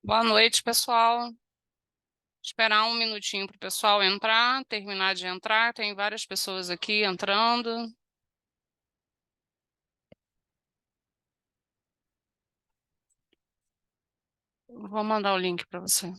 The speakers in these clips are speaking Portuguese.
Boa noite, pessoal. Esperar um minutinho para o pessoal entrar, terminar de entrar. Tem várias pessoas aqui entrando. Vou mandar o link para você.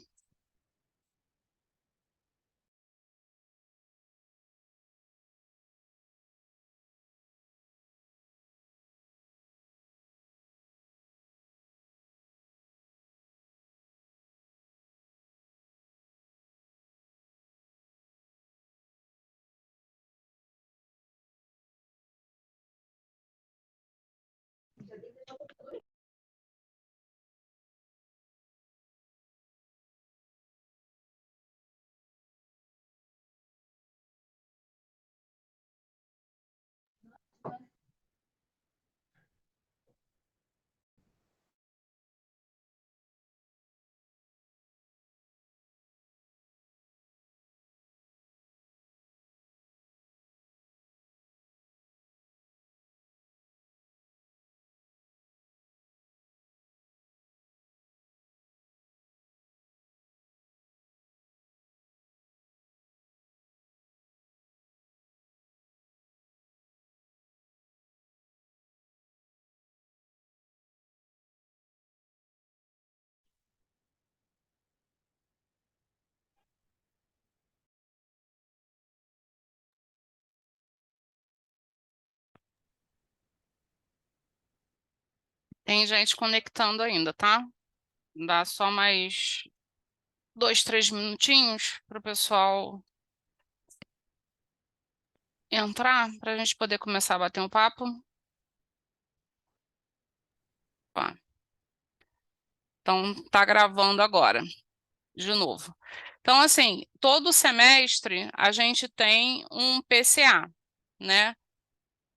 Tem gente conectando ainda, tá? Dá só mais 2, 3 minutinhos para o pessoal entrar, para a gente poder começar a bater um papo. Tá. Então, tá gravando agora, de novo. Então, assim, todo semestre a gente tem um PCA, né?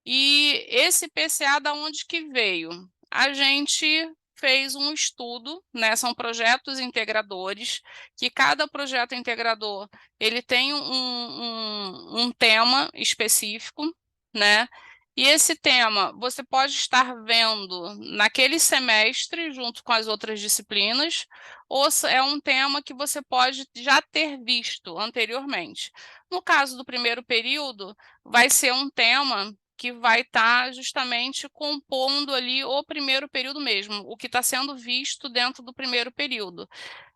E esse PCA, da onde que veio? A gente fez um estudo, né? São projetos integradores, que cada projeto integrador ele tem um tema específico, né? E esse tema você pode estar vendo naquele semestre, junto com as outras disciplinas, ou é um tema que você pode já ter visto anteriormente. No caso do primeiro período, vai ser um tema que vai estar justamente compondo ali o primeiro período mesmo, o que está sendo visto dentro do primeiro período.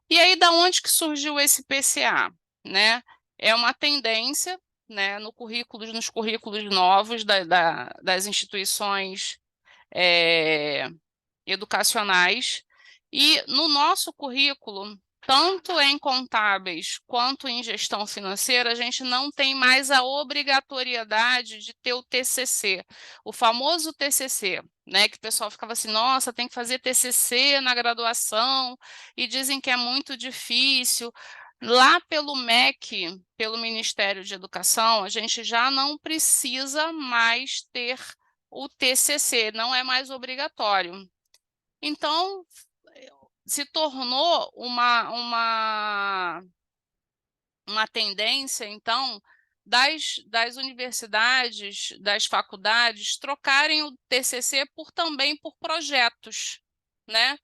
E aí, da onde que surgiu esse PCA? Né? É uma tendência, né, nos currículos novos das instituições educacionais. E no nosso currículo, tanto em contábeis quanto em gestão financeira, a gente não tem mais a obrigatoriedade de ter o TCC, o famoso TCC, né? Que o pessoal ficava assim, nossa, tem que fazer TCC na graduação, e dizem que é muito difícil. Lá pelo MEC, pelo Ministério de Educação, a gente já não precisa mais ter o TCC, não é mais obrigatório. Então, se tornou uma tendência, então, das universidades, das faculdades, trocarem o TCC também por projetos, né?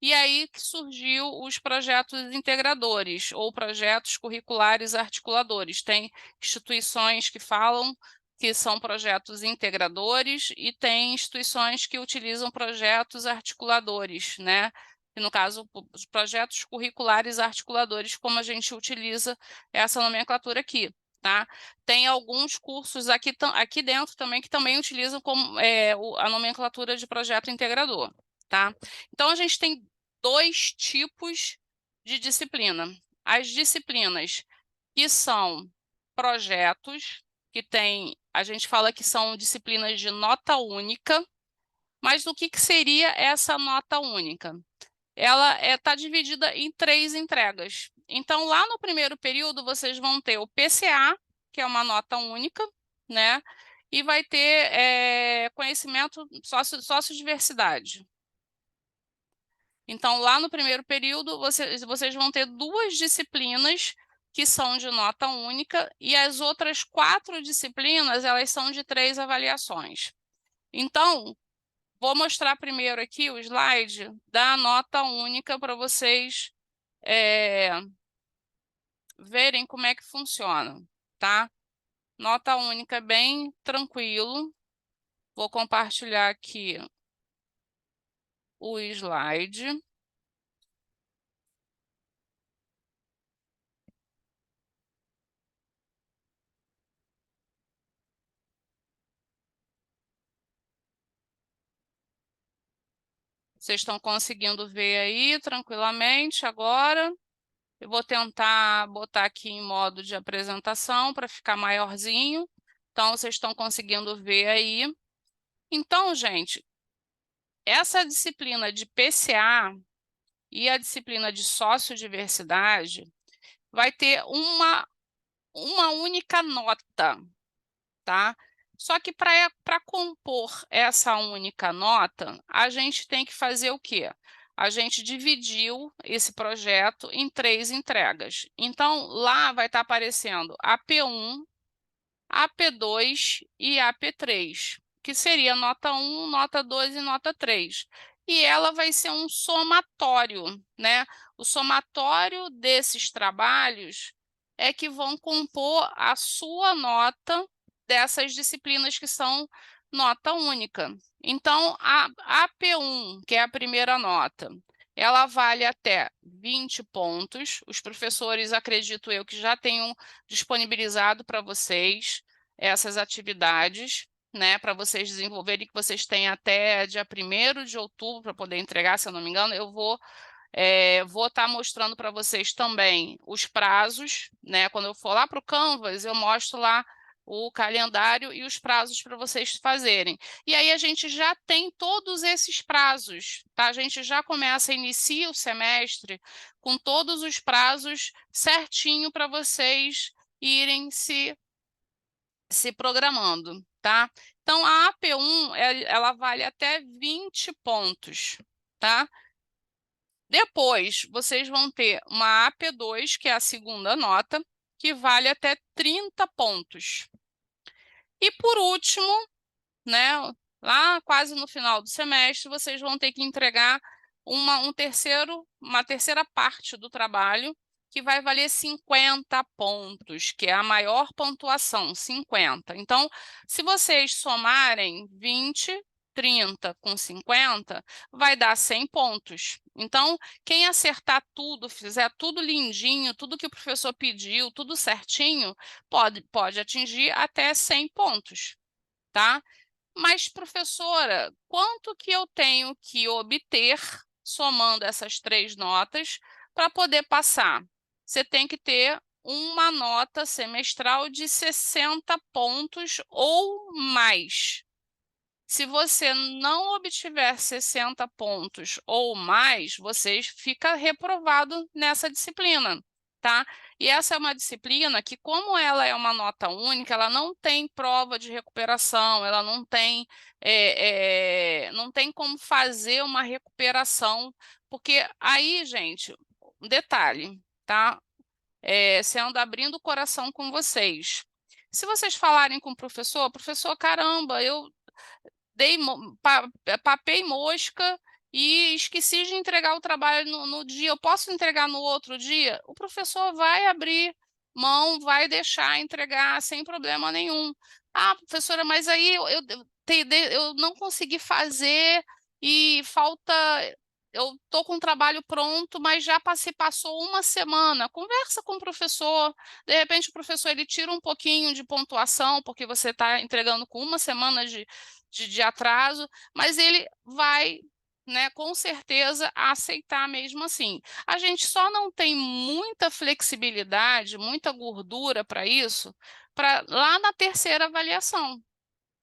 E aí que surgiu os projetos integradores, ou projetos curriculares articuladores. Tem instituições que falam que são projetos integradores e tem instituições que utilizam projetos articuladores, né? E, no caso, os projetos curriculares articuladores, como a gente utiliza essa nomenclatura aqui. Tá? Tem alguns cursos aqui dentro também que também utilizam a nomenclatura de projeto integrador. Tá? Então, a gente tem 2 tipos de disciplina. As disciplinas que são projetos, a gente fala que são disciplinas de nota única, mas o que seria essa nota única? Ela está dividida em 3 entregas. Então, lá no primeiro período, vocês vão ter o PCA, que é uma nota única, né? E vai ter conhecimento sociodiversidade. Então, lá no primeiro período, vocês vão ter 2 disciplinas que são de nota única e as outras 4 disciplinas, elas são de 3 avaliações. Então, vou mostrar primeiro aqui o slide da nota única para vocês verem como é que funciona, tá? Nota única é bem tranquilo. Vou compartilhar aqui o slide. Vocês estão conseguindo ver aí tranquilamente agora? Eu vou tentar botar aqui em modo de apresentação para ficar maiorzinho. Então, vocês estão conseguindo ver aí. Então, gente, essa disciplina de PCA e a disciplina de sociodiversidade vai ter uma única nota, tá? Só que para compor essa única nota, a gente tem que fazer o quê? A gente dividiu esse projeto em 3 entregas. Então, lá vai estar aparecendo a P1, a P2 e a P3, que seria nota 1, nota 2 e nota 3. E ela vai ser um somatório, né? O somatório desses trabalhos é que vão compor a sua nota dessas disciplinas que são nota única. Então, a P1, que é a primeira nota, ela vale até 20 pontos. Os professores, acredito eu, que já tenham disponibilizado para vocês essas atividades, né, para vocês desenvolverem, que vocês têm até dia 1º de outubro para poder entregar, se eu não me engano. Eu vou estar mostrando para vocês também os prazos, né? Quando eu for lá para o Canvas, eu mostro lá o calendário e os prazos para vocês fazerem. E aí a gente já tem todos esses prazos, tá? A gente já inicia o semestre com todos os prazos certinho para vocês irem se programando, tá? Então, a AP1, ela vale até 20 pontos, tá? Depois, vocês vão ter uma AP2, que é a segunda nota, que vale até 30 pontos. E, por último, né, lá quase no final do semestre, vocês vão ter que entregar uma terceira parte do trabalho, que vai valer 50 pontos, que é a maior pontuação, 50. Então, se vocês somarem 20, 30 com 50, vai dar 100 pontos. Então, quem acertar tudo, fizer tudo lindinho, tudo que o professor pediu, tudo certinho, pode atingir até 100 pontos, tá? Mas, professora, quanto que eu tenho que obter somando essas 3 notas para poder passar? Você tem que ter uma nota semestral de 60 pontos ou mais. Se você não obtiver 60 pontos ou mais, você fica reprovado nessa disciplina, tá? E essa é uma disciplina que, como ela é uma nota única, ela não tem prova de recuperação, ela não tem como fazer uma recuperação, porque aí, gente, um detalhe, tá? Sendo abrindo o coração com vocês. Se vocês falarem com o professor, caramba, eu papei mosca e esqueci de entregar o trabalho no dia, eu posso entregar no outro dia? O professor vai abrir mão, vai deixar entregar sem problema nenhum. Ah, professora, mas aí eu não consegui fazer e falta. Eu estou com o trabalho pronto, mas já passou uma semana. Conversa com o professor. De repente, o professor ele tira um pouquinho de pontuação, porque você está entregando com uma semana de atraso, mas ele vai, né, com certeza, aceitar mesmo assim. A gente só não tem muita flexibilidade, muita gordura para isso, para lá na terceira avaliação.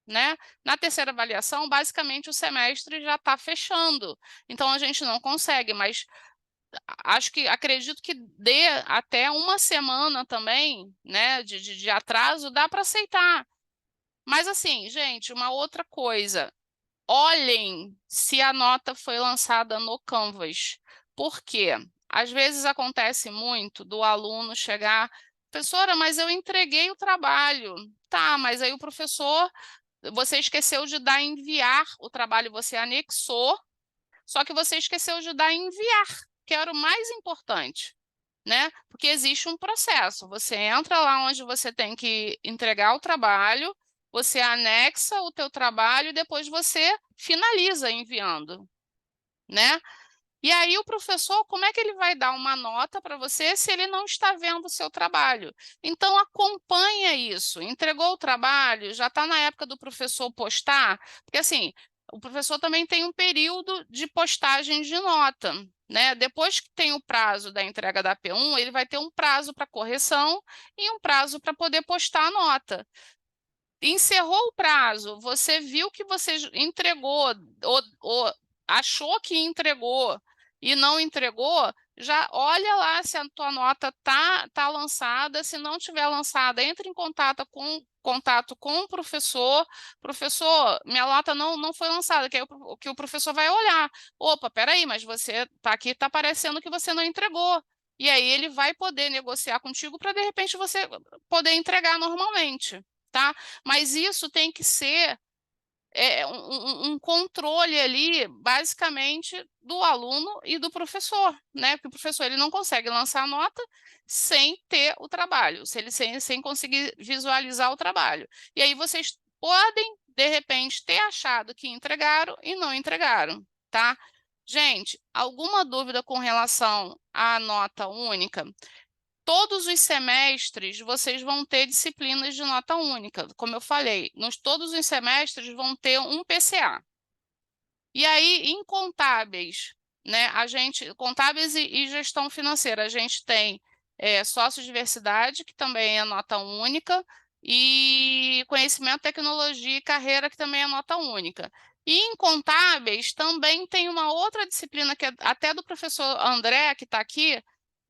Né? Na terceira avaliação, basicamente, o semestre já está fechando. Então, a gente não consegue, mas acredito que dê até uma semana também, né, de atraso, dá para aceitar. Mas assim, gente, uma outra coisa, olhem se a nota foi lançada no Canvas. Por quê? Às vezes acontece muito do aluno chegar, professora, mas eu entreguei o trabalho. Tá, mas aí o professor você esqueceu de dar enviar o trabalho, você anexou, só que você esqueceu de dar enviar, que era o mais importante, né? Porque existe um processo. Você entra lá onde você tem que entregar o trabalho, você anexa o teu trabalho e depois você finaliza enviando, né? E aí o professor, como é que ele vai dar uma nota para você se ele não está vendo o seu trabalho? Então acompanha isso. Entregou o trabalho, já está na época do professor postar, porque assim, o professor também tem um período de postagem de nota, né? Depois que tem o prazo da entrega da P1, ele vai ter um prazo para correção e um prazo para poder postar a nota. Encerrou o prazo, você viu que você entregou, ou achou que entregou e não entregou, já olha lá se a tua nota tá lançada. Se não tiver lançada, entre em contato com o professor. Professor, minha nota não foi lançada, que aí o professor vai olhar. Opa, peraí, mas você tá aqui, tá parecendo que você não entregou. E aí ele vai poder negociar contigo para de repente você poder entregar normalmente, tá? Mas isso tem que ser um controle ali, basicamente, do aluno e do professor, né? Porque o professor ele não consegue lançar a nota sem ter o trabalho, se ele sem conseguir visualizar o trabalho. E aí vocês podem, de repente, ter achado que entregaram e não entregaram, tá? Gente, alguma dúvida com relação à nota única? Todos os semestres vocês vão ter disciplinas de nota única. Como eu falei, todos os semestres vão ter um PCA. E aí, em contábeis, né, contábeis e gestão financeira, a gente tem sócio-diversidade, que também é nota única, e conhecimento, tecnologia e carreira, que também é nota única. E em contábeis também tem uma outra disciplina, que é até do professor André, que está aqui,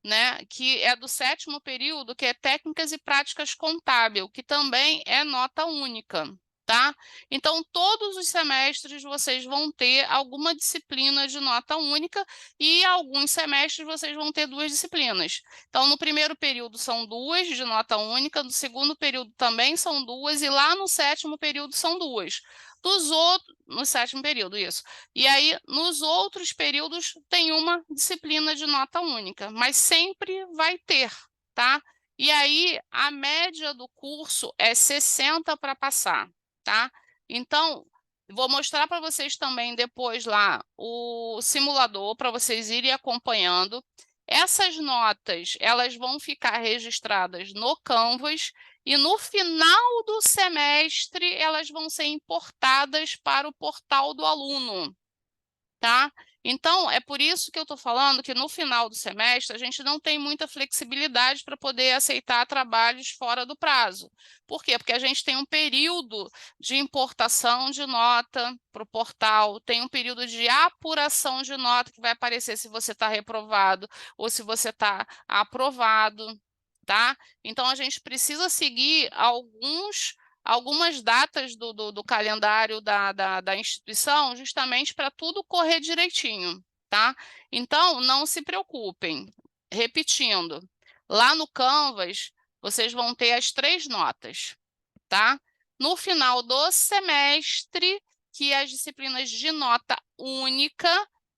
né, que é do 7º período, que é Técnicas e Práticas Contábil, que também é nota única, tá? Então, todos os semestres vocês vão ter alguma disciplina de nota única e alguns semestres vocês vão ter 2 disciplinas. Então, no primeiro período são 2 de nota única, no segundo período também são 2 e lá no 7º período são 2. No 7º período, isso. E aí, nos outros períodos, tem uma disciplina de nota única, mas sempre vai ter, tá? E aí, a média do curso é 60 para passar, tá? Então, vou mostrar para vocês também depois lá o simulador, para vocês irem acompanhando. Essas notas, elas vão ficar registradas no Canvas e no final do semestre elas vão ser importadas para o portal do aluno, tá? Então, é por isso que eu estou falando que no final do semestre a gente não tem muita flexibilidade para poder aceitar trabalhos fora do prazo. Por quê? Porque a gente tem um período de importação de nota para o portal, tem um período de apuração de nota que vai aparecer se você está reprovado ou se você está aprovado, tá? Então, a gente precisa seguir algumas datas do calendário da instituição, justamente para tudo correr direitinho, tá? Então, não se preocupem. Repetindo, lá no Canvas, vocês vão ter as 3 notas, tá? No final do semestre, que as disciplinas de nota única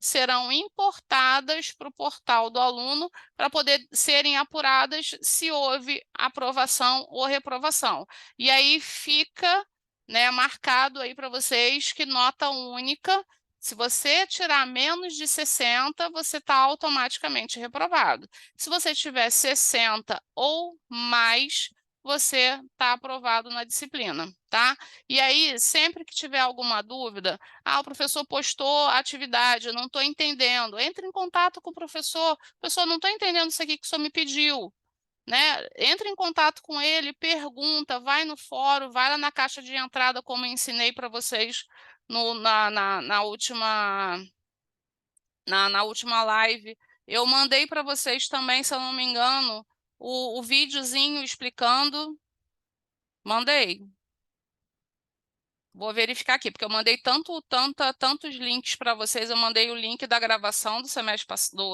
serão importadas para o portal do aluno para poder serem apuradas se houve aprovação ou reprovação. E aí fica, né, marcado aí para vocês que nota única, se você tirar menos de 60, você está automaticamente reprovado. Se você tiver 60 ou mais, você está aprovado na disciplina, tá? E aí, sempre que tiver alguma dúvida, o professor postou a atividade, eu não estou entendendo, entre em contato com o professor não estou entendendo isso aqui que o senhor me pediu, né? Entre em contato com ele, pergunta, vai no fórum, vai lá na caixa de entrada, como eu ensinei para vocês na última live. Eu mandei para vocês também, se eu não me engano, o videozinho explicando. Mandei. Vou verificar aqui, porque eu mandei tantos links para vocês. Eu mandei o link da gravação do semestre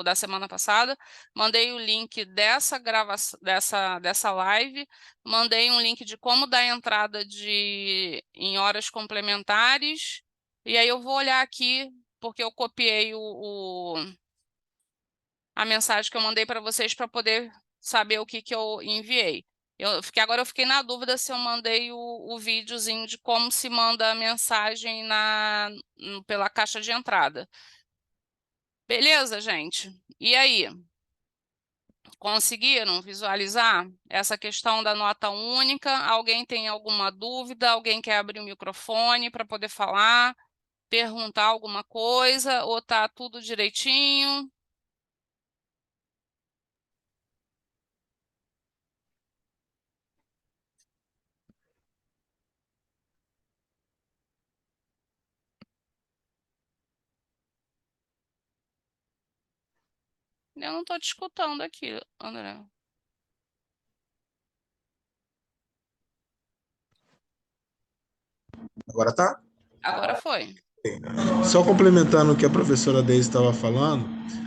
da semana passada, mandei o link dessa gravação, dessa live, mandei um link de como dar entrada em horas complementares. E aí eu vou olhar aqui, porque eu copiei a mensagem que eu mandei para vocês para poder saber o que eu enviei. Agora eu fiquei na dúvida se eu mandei o videozinho de como se manda a mensagem pela caixa de entrada. Beleza, gente? E aí? Conseguiram visualizar essa questão da nota única? Alguém tem alguma dúvida? Alguém quer abrir o microfone para poder falar, perguntar alguma coisa? Ou tá tudo direitinho? Eu não estou te escutando aqui, André. Agora tá? Agora foi. Só complementando o que a professora Deise estava falando,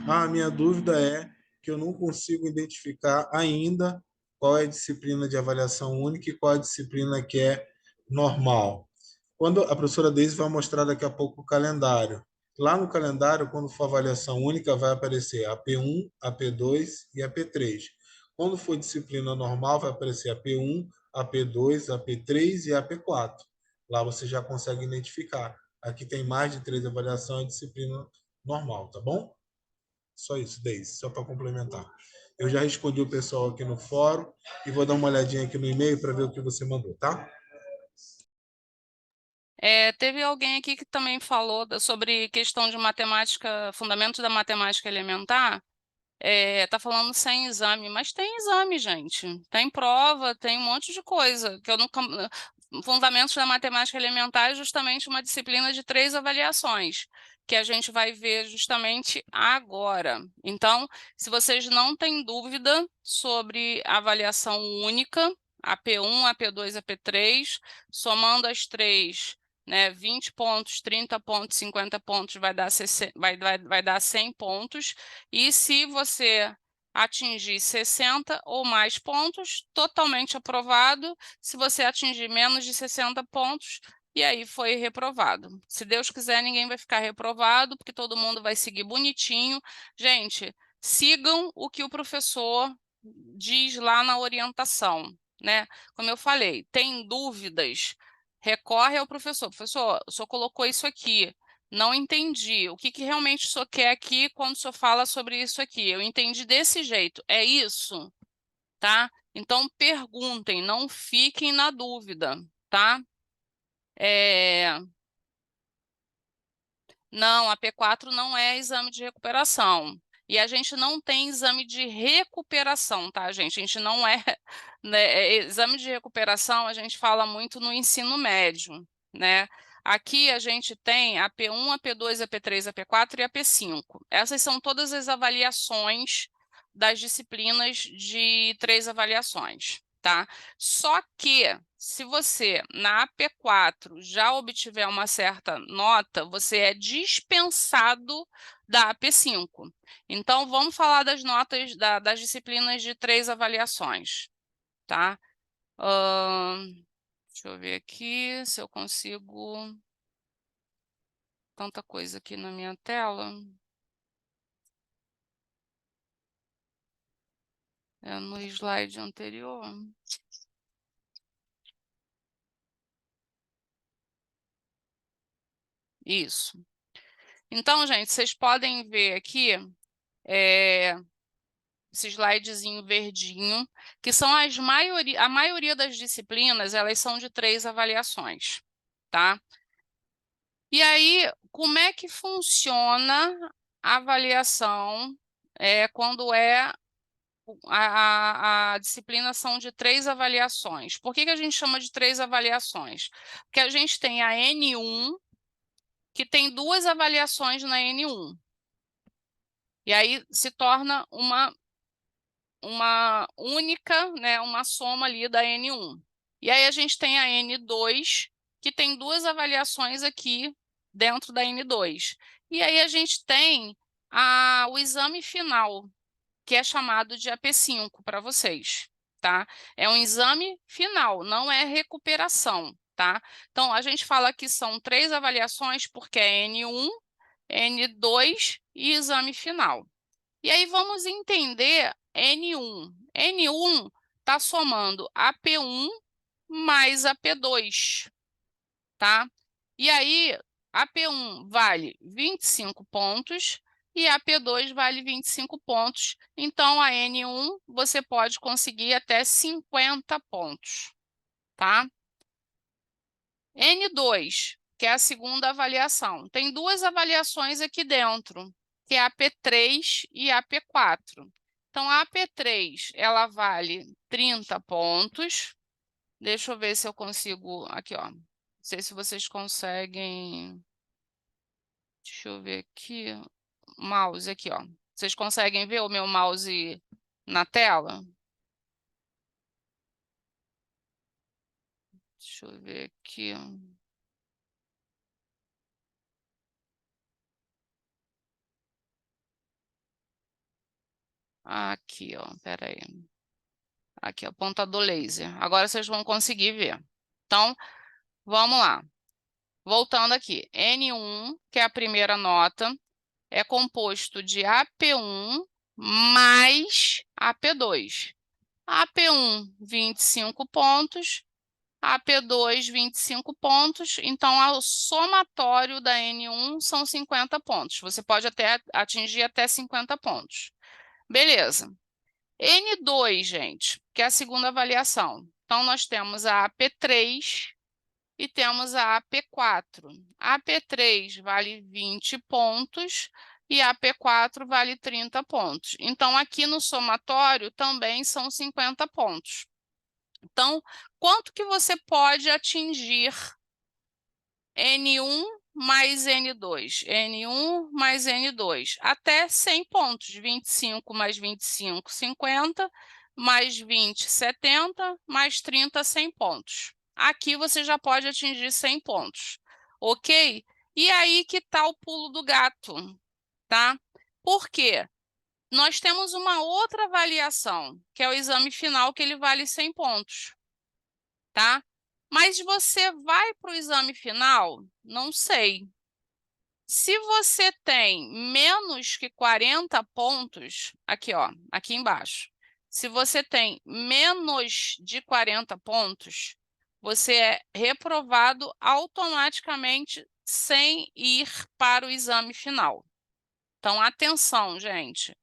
a minha dúvida é que eu não consigo identificar ainda qual é a disciplina de avaliação única e qual é a disciplina que é normal. Quando a professora Deise vai mostrar daqui a pouco o calendário. Lá no calendário, quando for avaliação única, vai aparecer a P1, a P2 e a P3. Quando for disciplina normal, vai aparecer a P1, a P2, a P3 e a P4. Lá você já consegue identificar. Aqui tem mais de 3 avaliações, é disciplina normal, tá bom? Só isso, Deise, só para complementar. Eu já respondi o pessoal aqui no fórum e vou dar uma olhadinha aqui no e-mail para ver o que você mandou, tá? Teve alguém aqui que também falou sobre questão de matemática, fundamentos da matemática elementar. Tá falando sem exame, mas tem exame, gente. Tem prova, tem um monte de coisa. Que eu nunca... Fundamentos da matemática elementar é justamente uma disciplina de 3 avaliações, que a gente vai ver justamente agora. Então, se vocês não têm dúvida sobre a avaliação única, a P1, a P2, a P3, somando as três, né, 20 pontos, 30 pontos, 50 pontos, vai dar 100 pontos. E se você atingir 60 ou mais pontos, totalmente aprovado. Se você atingir menos de 60 pontos, e aí foi reprovado. Se Deus quiser, ninguém vai ficar reprovado, porque todo mundo vai seguir bonitinho. Gente, sigam o que o professor diz lá na orientação, né? Como eu falei, tem dúvidas, recorre ao professor. Professor, o senhor colocou isso aqui. Não entendi. O que realmente o senhor quer aqui quando o senhor fala sobre isso aqui? Eu entendi desse jeito. É isso? Tá? Então, perguntem, não fiquem na dúvida, tá? Não, a P4 não é exame de recuperação. E a gente não tem exame de recuperação, tá, gente? A gente não é, né, exame de recuperação, a gente fala muito no ensino médio, né? Aqui a gente tem a P1, a P2, a P3, a P4 e a P5. Essas são todas as avaliações das disciplinas de 3 avaliações, tá? Só que, se você, na AP4, já obtiver uma certa nota, você é dispensado da AP5. Então, vamos falar das notas das disciplinas de 3 avaliações, tá? Deixa eu ver aqui se eu consigo... Tanta coisa aqui na minha tela. No slide anterior. Isso. Então, gente, vocês podem ver aqui esse slidezinho verdinho, que são a maioria das disciplinas, elas são de 3 avaliações, tá? E aí, como é que funciona a avaliação quando a disciplina são de 3 avaliações? Por que a gente chama de 3 avaliações? Porque a gente tem a N1, que tem 2 avaliações na N1. E aí se torna uma única, né, uma soma ali da N1. E aí a gente tem a N2, que tem 2 avaliações aqui dentro da N2. E aí a gente tem o exame final, que é chamado de AP5 para vocês, tá? É um exame final, não é recuperação, tá? Então, a gente fala que são 3 avaliações, porque é N1, N2 e exame final. E aí vamos entender N1. N1 está somando AP1 mais AP2, tá? E aí, AP1 vale 25 pontos e AP2 vale 25 pontos. Então, a N1 você pode conseguir até 50 pontos, tá? N2, que é a segunda avaliação. Tem 2 avaliações aqui dentro, que é a AP3 e a AP4. Então, a AP3, ela vale 30 pontos. Deixa eu ver se eu consigo... Aqui, ó. Não sei se vocês conseguem... Deixa eu ver aqui. Mouse aqui, ó. Vocês conseguem ver o meu mouse na tela? Deixa eu ver aqui. Aqui, ó. Pera aí. Aqui, a ponta do laser. Agora vocês vão conseguir ver. Então, vamos lá. Voltando aqui. N1, que é a primeira nota, é composto de AP1 mais AP2. AP1, 25 pontos. AP2, 25 pontos. Então, o somatório da N1 são 50 pontos. Você pode até atingir até 50 pontos. Beleza. N2, gente, que é a segunda avaliação. Então, nós temos a AP3 e temos a AP4. A AP3 vale 20 pontos e a AP4 vale 30 pontos. Então, aqui no somatório também são 50 pontos. Então, quanto que você pode atingir N1 mais N2? N1 mais N2, até 100 pontos. 25 mais 25, 50, mais 20, 70, mais 30, 100 pontos. Aqui você já pode atingir 100 pontos, ok? E aí que está o pulo do gato, tá? Por quê? Nós temos uma outra avaliação, que é o exame final, que ele vale 100 pontos, tá? Mas você vai para o exame final? Não sei. Se você tem menos que 40 pontos, aqui, ó, aqui embaixo. Se você tem menos de 40 pontos, você é reprovado automaticamente sem ir para o exame final. Então, atenção, gente.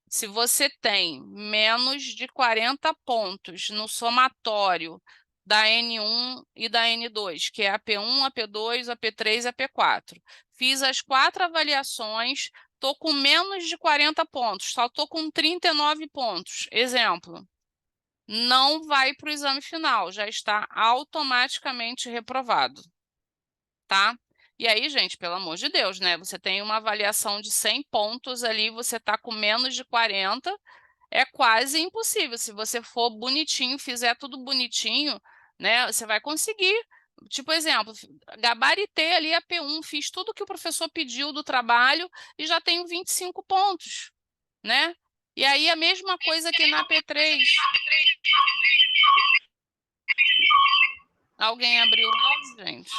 Se você tem menos de 40 pontos no somatório da N1 e da N2, que é AP1, AP2, AP3 e AP4. Fiz as 4 avaliações, estou com menos de 40 pontos, só estou com 39 pontos. Exemplo, não vai para o exame final, já está automaticamente reprovado, tá? E aí, gente, pelo amor de Deus, né? Você tem uma avaliação de 100 pontos ali, você está com menos de 40, é quase impossível. Se você for bonitinho, fizer tudo bonitinho, né, você vai conseguir. Tipo, exemplo, gabaritei ali a P1, fiz tudo que o professor pediu do trabalho e já tenho 25 pontos, né? E aí a mesma coisa que na P3. Alguém abriu o mouse, gente?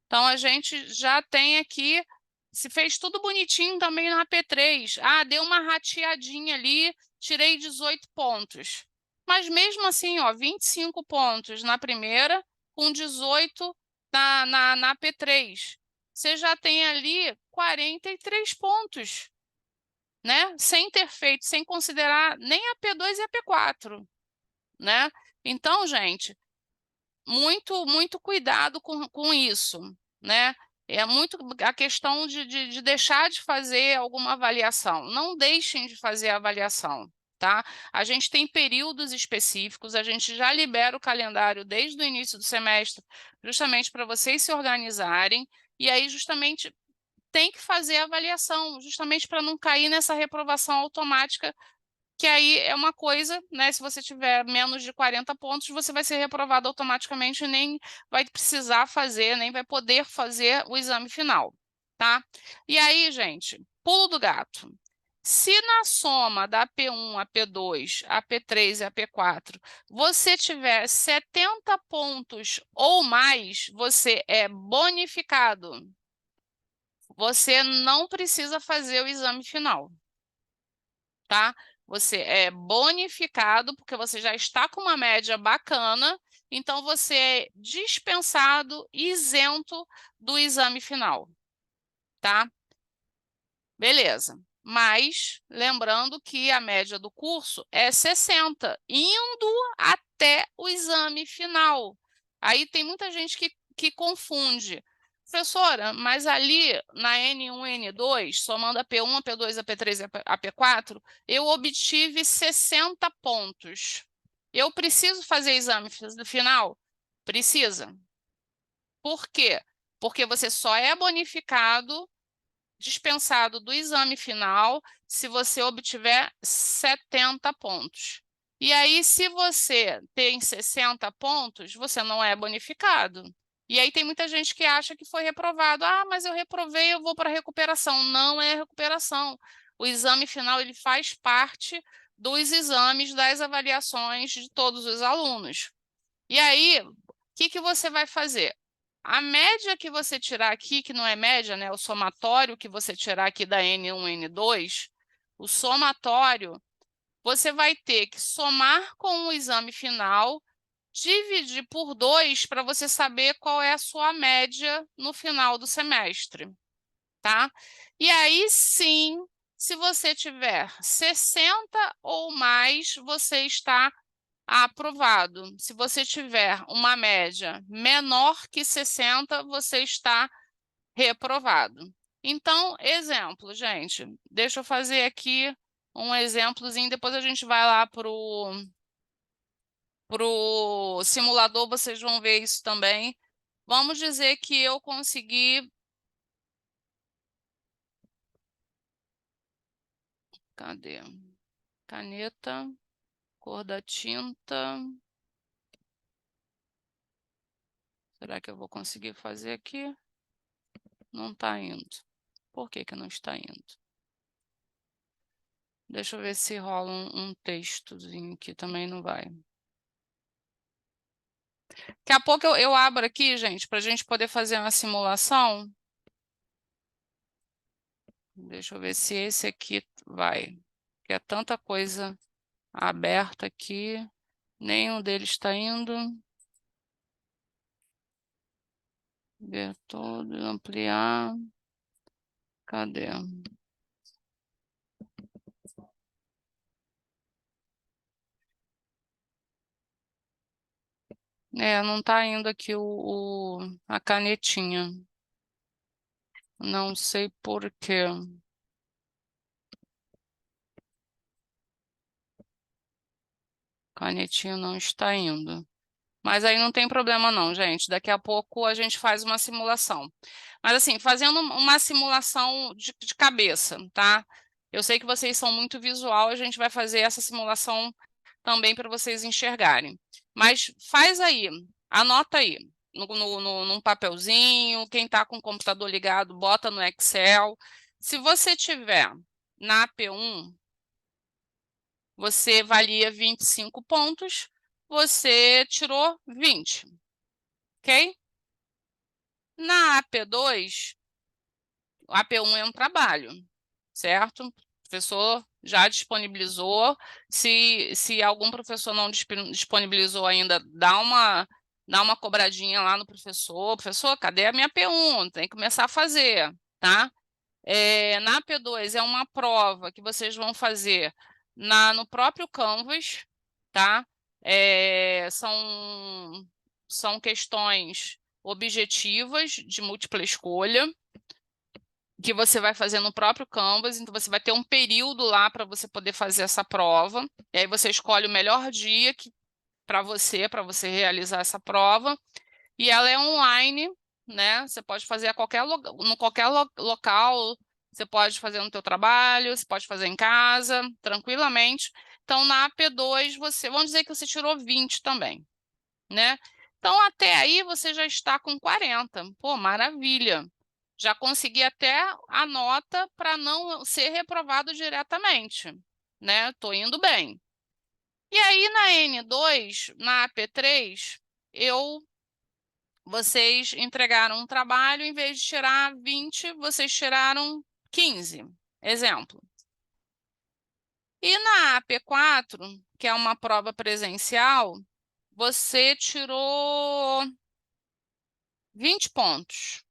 Então, a gente já tem aqui, se fez tudo bonitinho também na P3. Ah, deu uma rateadinha ali, tirei 18 pontos. Mas mesmo assim, ó, 25 pontos na primeira, com 18 na P3. Você já tem ali 43 pontos, né? Sem ter feito, sem considerar nem a P2 e a P4, né? Então, gente, muito cuidado com isso, né? É muito a questão de deixar de fazer alguma avaliação. Não deixem de fazer a avaliação, tá? A gente tem períodos específicos, a gente já libera o calendário desde o início do semestre, justamente para vocês se organizarem, e aí justamente tem que fazer a avaliação, justamente para não cair nessa reprovação automática porque aí é uma coisa, né? Se você tiver menos de 40 pontos, você vai ser reprovado automaticamente e nem vai precisar fazer, nem vai poder fazer o exame final, tá? E aí, gente, pulo do gato. Se na soma da AP1, AP2, AP3 e AP4, você tiver 70 pontos ou mais, você é bonificado. Você não precisa fazer o exame final, tá? Você é bonificado porque você já está com uma média bacana, então você é dispensado, isento do exame final, tá? Beleza. Mas, lembrando que a média do curso é 60, indo até o exame final. Aí tem muita gente que confunde. Professora, mas ali na N1 e N2, somando a P1, a P2, a P3 e a P4, eu obtive 60 pontos. Eu preciso fazer exame final? Precisa. Por quê? Porque você só é bonificado, dispensado do exame final se você obtiver 70 pontos. E aí, se você tem 60 pontos, você não é bonificado. E aí tem muita gente que acha que foi reprovado. Ah, mas eu reprovei, eu vou para recuperação. Não é recuperação. O exame final ele faz parte dos exames, das avaliações de todos os alunos. E aí, o que você vai fazer? A média que você tirar aqui, que não é média, né? O somatório que você tirar aqui da N1 e N2, o somatório, você vai ter que somar com o exame final, dividir por 2 para você saber qual é a sua média no final do semestre, tá? E aí sim, se você tiver 60 ou mais, você está aprovado. Se você tiver uma média menor que 60, você está reprovado. Então, exemplo, gente, deixa eu fazer aqui um exemplozinho, depois a gente vai lá para o simulador, vocês vão ver isso também. Vamos dizer que eu consegui... Cadê? Caneta, cor da tinta. Será que eu vou conseguir fazer aqui? Não está indo. Por que que não está indo? Deixa eu ver se rola um textozinho aqui, também não vai. Daqui a pouco eu abro aqui, gente, para a gente poder fazer uma simulação. Deixa eu ver se esse aqui vai. Porque é tanta coisa aberta aqui. Nenhum deles está indo. Ver todo, ampliar. Cadê? Não está indo aqui a canetinha. Não sei por quê. Canetinha não está indo. Mas aí não tem problema não, gente. Daqui a pouco a gente faz uma simulação. Mas assim, fazendo uma simulação de cabeça, tá? Eu sei que vocês são muito visual, a gente vai fazer essa simulação também para vocês enxergarem. Mas faz aí, anota aí, num papelzinho, quem está com o computador ligado, bota no Excel. Se você tiver na AP1, você valia 25 pontos, você tirou 20, ok? Na AP2, o AP1 é um trabalho, certo? O professor já disponibilizou. Se algum professor não disponibilizou ainda, dá uma cobradinha lá no professor. Professor, cadê a minha AP1? Tem que começar a fazer, tá? Na AP2 é uma prova que vocês vão fazer no próprio Canvas, tá? São questões objetivas de múltipla escolha que você vai fazer no próprio Canvas, então você vai ter um período lá para você poder fazer essa prova, e aí você escolhe o melhor dia para você realizar essa prova, e ela é online, né? Você pode fazer no qualquer local, você pode fazer no teu trabalho, você pode fazer em casa, tranquilamente. Então, na AP2, vamos dizer que você tirou 20 também, né? Então, até aí, você já está com 40. Pô, maravilha. Já consegui até a nota para não ser reprovado diretamente, né? Estou indo bem. E aí, na N2, na AP3, vocês entregaram um trabalho, em vez de tirar 20, vocês tiraram 15, exemplo. E na AP4, que é uma prova presencial, você tirou 20 pontos.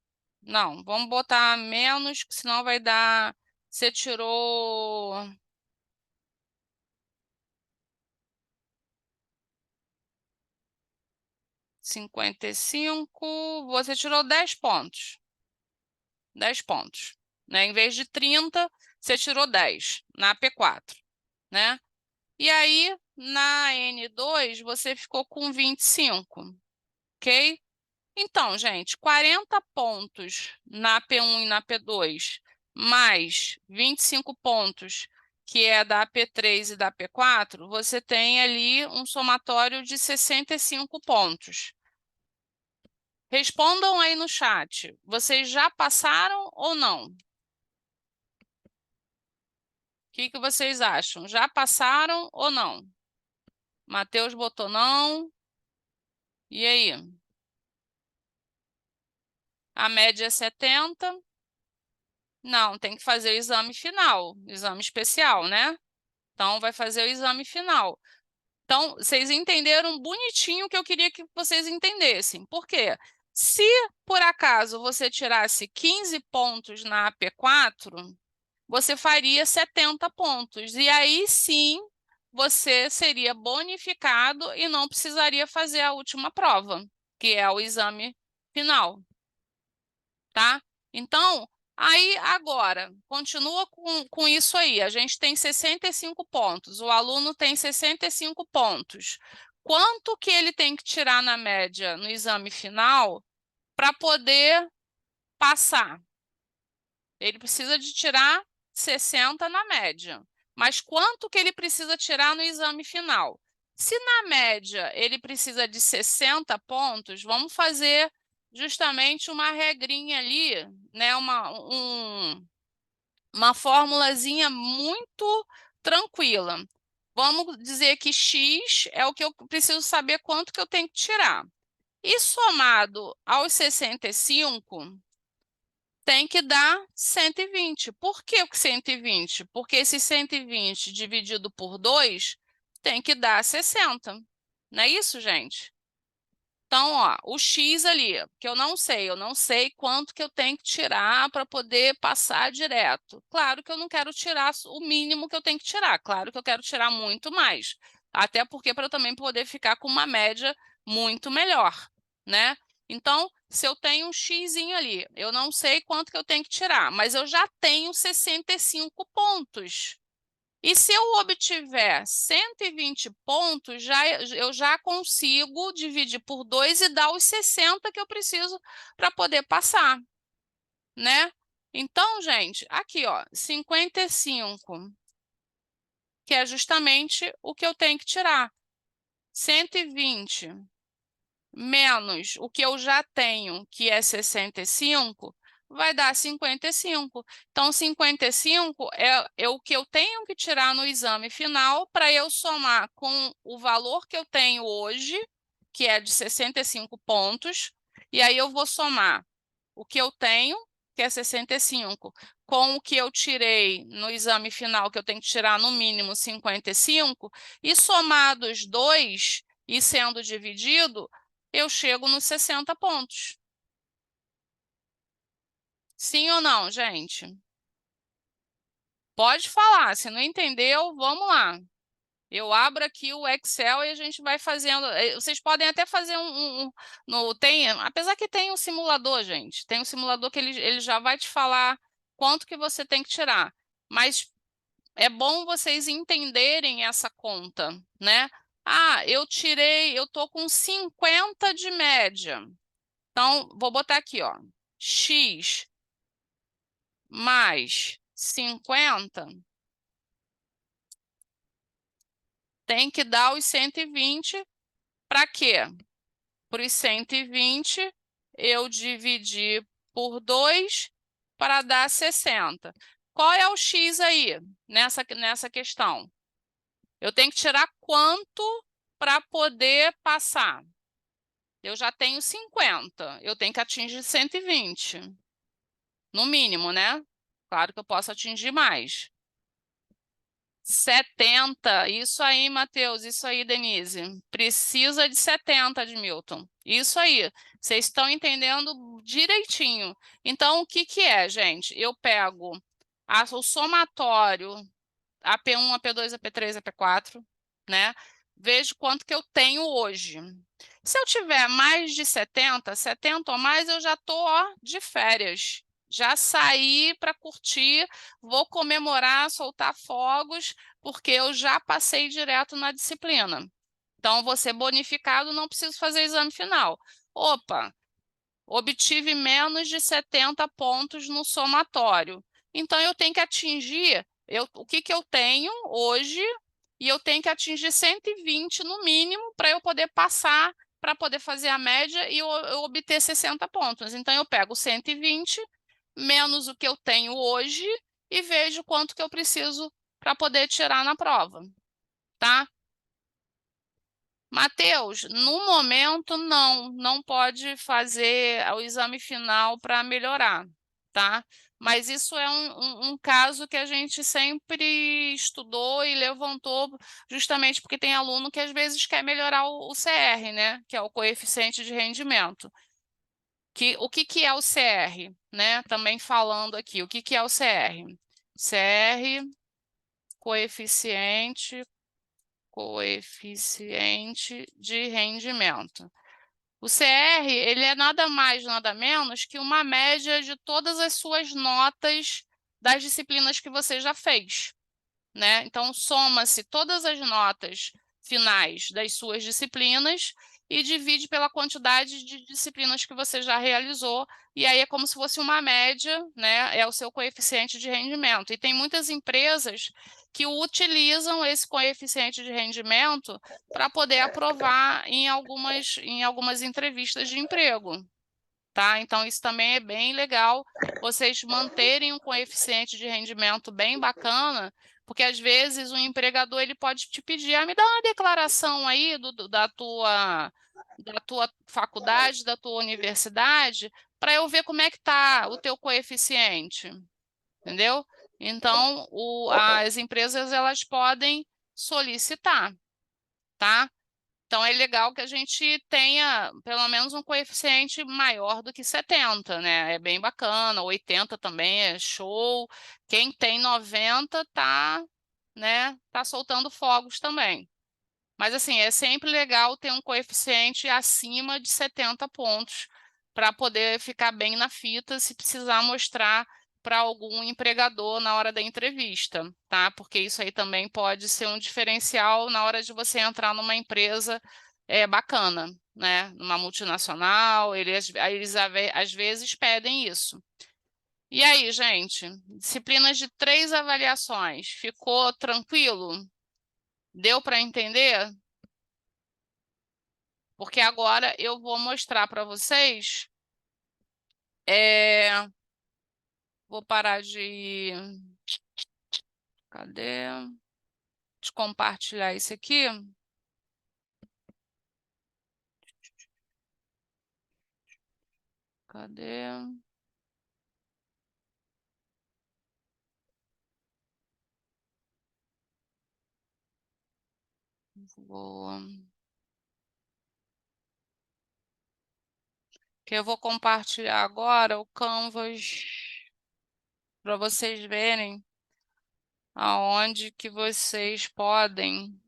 Não, vamos botar menos, que senão vai dar... Você tirou... (55), você tirou 10 pontos. 10 pontos, né? Em vez de 30, você tirou 10 na AP4, né? E aí, na N2, você ficou com 25, ok? Então, gente, 40 pontos na AP1 e na AP2, mais 25 pontos, que é da AP3 e da AP4, você tem ali um somatório de 65 pontos. Respondam aí no chat. Vocês já passaram ou não? O que vocês acham? Já passaram ou não? Matheus botou não. E aí? A média é 70? Não, tem que fazer o exame final, exame especial, né? Então, vai fazer o exame final. Então, vocês entenderam bonitinho o que eu queria que vocês entendessem. Por quê? Se, por acaso, você tirasse 15 pontos na AP4, você faria 70 pontos. E aí, sim, você seria bonificado e não precisaria fazer a última prova, que é o exame final, tá? Então, aí agora, continua com isso aí. A gente tem 65 pontos, o aluno tem 65 pontos. Quanto que ele tem que tirar na média no exame final para poder passar? Ele precisa de tirar 60 na média. Mas quanto que ele precisa tirar no exame final? Se na média ele precisa de 60 pontos, vamos fazer justamente uma regrinha ali, né? Uma formulazinha muito tranquila. Vamos dizer que X é o que eu preciso saber quanto que eu tenho que tirar. E somado aos 65, tem que dar 120. Por que 120? Porque esse 120 dividido por 2 tem que dar 60. Não é isso, gente? Então, ó, o X ali, que eu não sei quanto que eu tenho que tirar para poder passar direto. Claro que eu não quero tirar o mínimo que eu tenho que tirar, claro que eu quero tirar muito mais. Até porque para eu também poder ficar com uma média muito melhor, né? Então, se eu tenho um Xzinho ali, eu não sei quanto que eu tenho que tirar, mas eu já tenho 65 pontos. E se eu obtiver 120 pontos, eu já consigo dividir por 2 e dar os 60 que eu preciso para poder passar, né? Então, gente, aqui, ó, 55, que é justamente o que eu tenho que tirar. 120 menos o que eu já tenho, que é 65, vai dar 55. Então, 55 é o que eu tenho que tirar no exame final para eu somar com o valor que eu tenho hoje, que é de 65 pontos, e aí eu vou somar o que eu tenho, que é 65, com o que eu tirei no exame final, que eu tenho que tirar no mínimo 55, e somado os dois e sendo dividido, eu chego nos 60 pontos. Sim ou não, gente? Pode falar, se não entendeu, vamos lá. Eu abro aqui o Excel e a gente vai fazendo. Vocês podem até fazer apesar que tem um simulador, gente. Tem um simulador que ele já vai te falar quanto que você tem que tirar. Mas é bom vocês entenderem essa conta, né? Ah, eu tô com 50 de média. Então, vou botar aqui, ó. X mais 50 tem que dar os 120 para quê? Para os 120, eu dividi por 2 para dar 60. Qual é o X aí, nessa questão? Eu tenho que tirar quanto para poder passar? Eu já tenho 50, eu tenho que atingir 120. No mínimo, né? Claro que eu posso atingir mais. 70, isso aí, Matheus, isso aí, Denise. Precisa de 70, Edmilton. Isso aí. Vocês estão entendendo direitinho. Então, o que que é, gente? Eu pego o somatório AP1, AP2, AP3, AP4, né? Vejo quanto que eu tenho hoje. Se eu tiver mais de 70, 70 ou mais, eu já estou de férias. Já saí para curtir, vou comemorar, soltar fogos, porque eu já passei direto na disciplina. Então, vou ser bonificado, não preciso fazer exame final. Opa, obtive menos de 70 pontos no somatório. Então, eu tenho que atingir o que eu tenho hoje, e eu tenho que atingir 120 no mínimo para eu poder passar, para poder fazer a média e eu obter 60 pontos. Então, eu pego 120 menos o que eu tenho hoje e vejo quanto que eu preciso para poder tirar na prova, tá? Matheus, no momento não pode fazer o exame final para melhorar, tá? Mas isso é um caso que a gente sempre estudou e levantou justamente porque tem aluno que às vezes quer melhorar o CR, né? Que é o coeficiente de rendimento. O que é o CR, né? Também falando aqui, o que é o CR? CR, coeficiente de rendimento. O CR, ele é nada mais, nada menos que uma média de todas as suas notas das disciplinas que você já fez, né? Então, soma-se todas as notas finais das suas disciplinas e divide pela quantidade de disciplinas que você já realizou, e aí é como se fosse uma média, né? É o seu coeficiente de rendimento. E tem muitas empresas que utilizam esse coeficiente de rendimento para poder aprovar em algumas entrevistas de emprego, tá? Então, isso também é bem legal, vocês manterem um coeficiente de rendimento bem bacana, porque às vezes o empregador ele pode te pedir, me dá uma declaração aí da tua faculdade, da tua universidade, para eu ver como é que está o teu coeficiente, entendeu? Então, as empresas elas podem solicitar, tá? Então, é legal que a gente tenha pelo menos um coeficiente maior do que 70, né? É bem bacana, 80 também é show. Quem tem 90 tá, né, tá soltando fogos também. Mas, assim, é sempre legal ter um coeficiente acima de 70 pontos para poder ficar bem na fita se precisar mostrar para algum empregador na hora da entrevista, tá? Porque isso aí também pode ser um diferencial na hora de você entrar numa empresa bacana, né? Numa multinacional, eles às vezes pedem isso. E aí, gente, disciplinas de 3 avaliações, ficou tranquilo? Deu para entender? Porque agora eu vou mostrar para vocês. Vou parar de... Cadê? De compartilhar isso aqui. Cadê? Que eu vou compartilhar agora o Canvas para vocês verem aonde que vocês podem.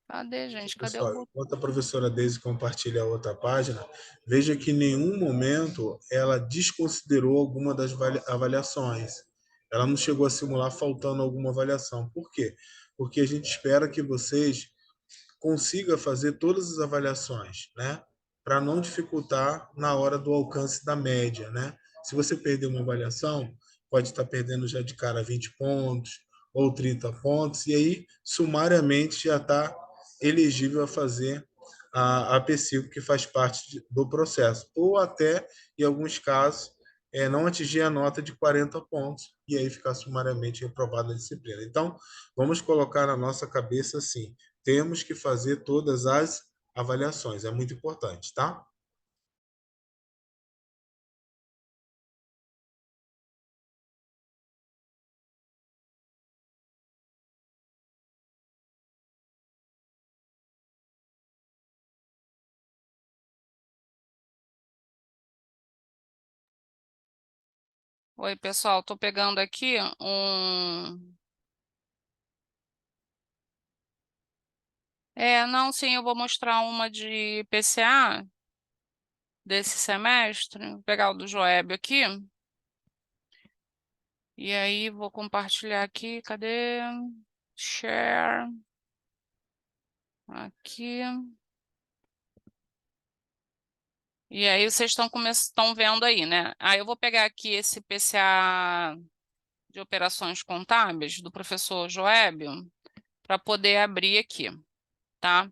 Cadê, gente? Cadê o Pessoal, botão? enquanto a professora Deise compartilha a outra página, veja que em nenhum momento ela desconsiderou alguma das avaliações. Ela não chegou a simular faltando alguma avaliação. Por quê? Porque a gente espera que vocês consigam fazer todas as avaliações, né? Para não dificultar na hora do alcance da média, né? Se você perder uma avaliação, pode estar perdendo já de cara 20 pontos, ou 30 pontos, e aí, sumariamente, já está elegível a fazer a P5, que faz parte do processo, ou até, em alguns casos, não atingir a nota de 40 pontos, e aí ficar sumariamente reprovada a disciplina. Então, vamos colocar na nossa cabeça assim, temos que fazer todas as avaliações, é muito importante, tá? Oi, pessoal, estou pegando aqui um... não, sim, eu vou mostrar uma de PCA desse semestre. Vou pegar o do Joébio aqui. E aí, vou compartilhar aqui. Cadê? Share. Aqui. E aí, vocês estão vendo aí, né? Aí, eu vou pegar aqui esse PCA de operações contábeis do professor Joébio para poder abrir aqui, tá?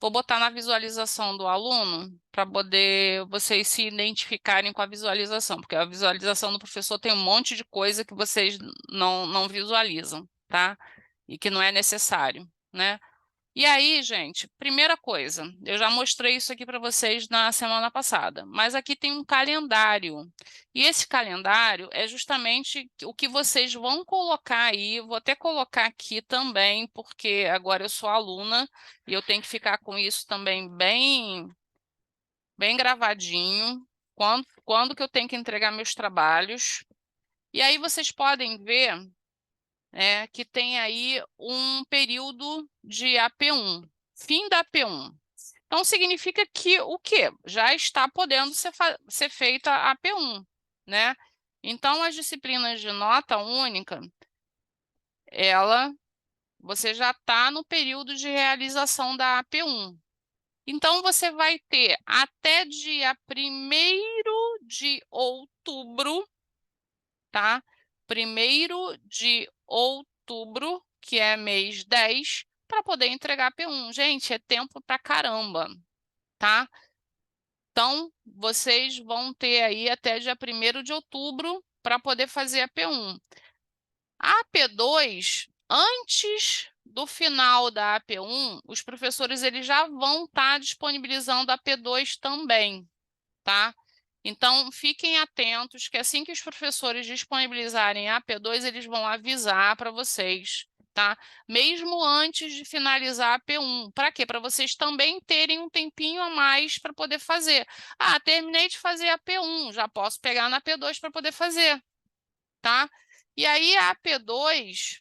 Vou botar na visualização do aluno para poder vocês se identificarem com a visualização, porque a visualização do professor tem um monte de coisa que vocês não visualizam, tá? E que não é necessário, né? E aí, gente, primeira coisa, eu já mostrei isso aqui para vocês na semana passada, mas aqui tem um calendário. E esse calendário é justamente o que vocês vão colocar aí, vou até colocar aqui também, porque agora eu sou aluna e eu tenho que ficar com isso também bem gravadinho, quando que eu tenho que entregar meus trabalhos. E aí vocês podem ver que tem aí um período de AP1, fim da AP1. Então, significa que o quê? Já está podendo ser feita a AP1, né? Então, as disciplinas de nota única, você já está no período de realização da AP1. Então, você vai ter até dia 1º de outubro, tá? 1º de outubro, que é mês 10, para poder entregar P1. Gente, é tempo pra caramba, tá? Então, vocês vão ter aí até dia 1º de outubro para poder fazer a P1. A AP2, antes do final da AP1, os professores eles já vão estar disponibilizando a P2 também, tá? Então, fiquem atentos que assim que os professores disponibilizarem a P2, eles vão avisar para vocês, tá? Mesmo antes de finalizar a P1. Para quê? Para vocês também terem um tempinho a mais para poder fazer. Ah, terminei de fazer a P1, já posso pegar na P2 para poder fazer, tá? E aí a P2,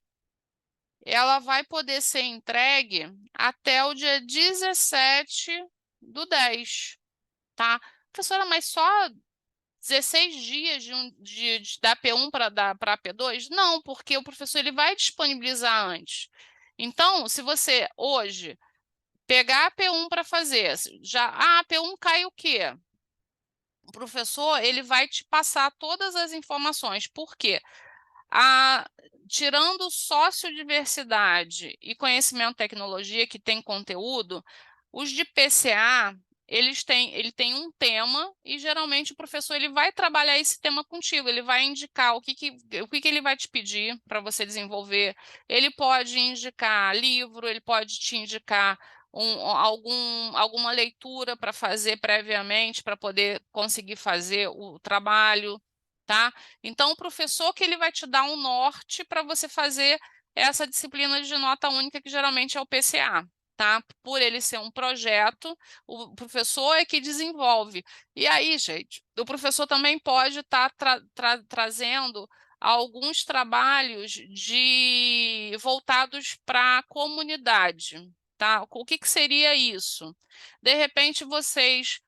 ela vai poder ser entregue até o dia 17/10, tá? Professora, mas só 16 dias da P1 para a P2? Não, porque o professor ele vai disponibilizar antes. Então, se você hoje pegar a P1 para fazer, a P1 cai o quê? O professor ele vai te passar todas as informações. Por quê? Tirando sociodiversidade e conhecimento e tecnologia, que tem conteúdo, os de PCA, ele tem um tema e geralmente o professor ele vai trabalhar esse tema contigo, ele vai indicar o que ele vai te pedir para você desenvolver. Ele pode indicar livro, ele pode te indicar alguma leitura para fazer previamente, para poder conseguir fazer o trabalho, tá? Então, o professor que ele vai te dar um norte para você fazer essa disciplina de nota única, que geralmente é o PCA, tá? Por ele ser um projeto, o professor é que desenvolve. E aí, gente, o professor também pode estar trazendo alguns trabalhos voltados para a comunidade, tá? O que seria isso? De repente, vocês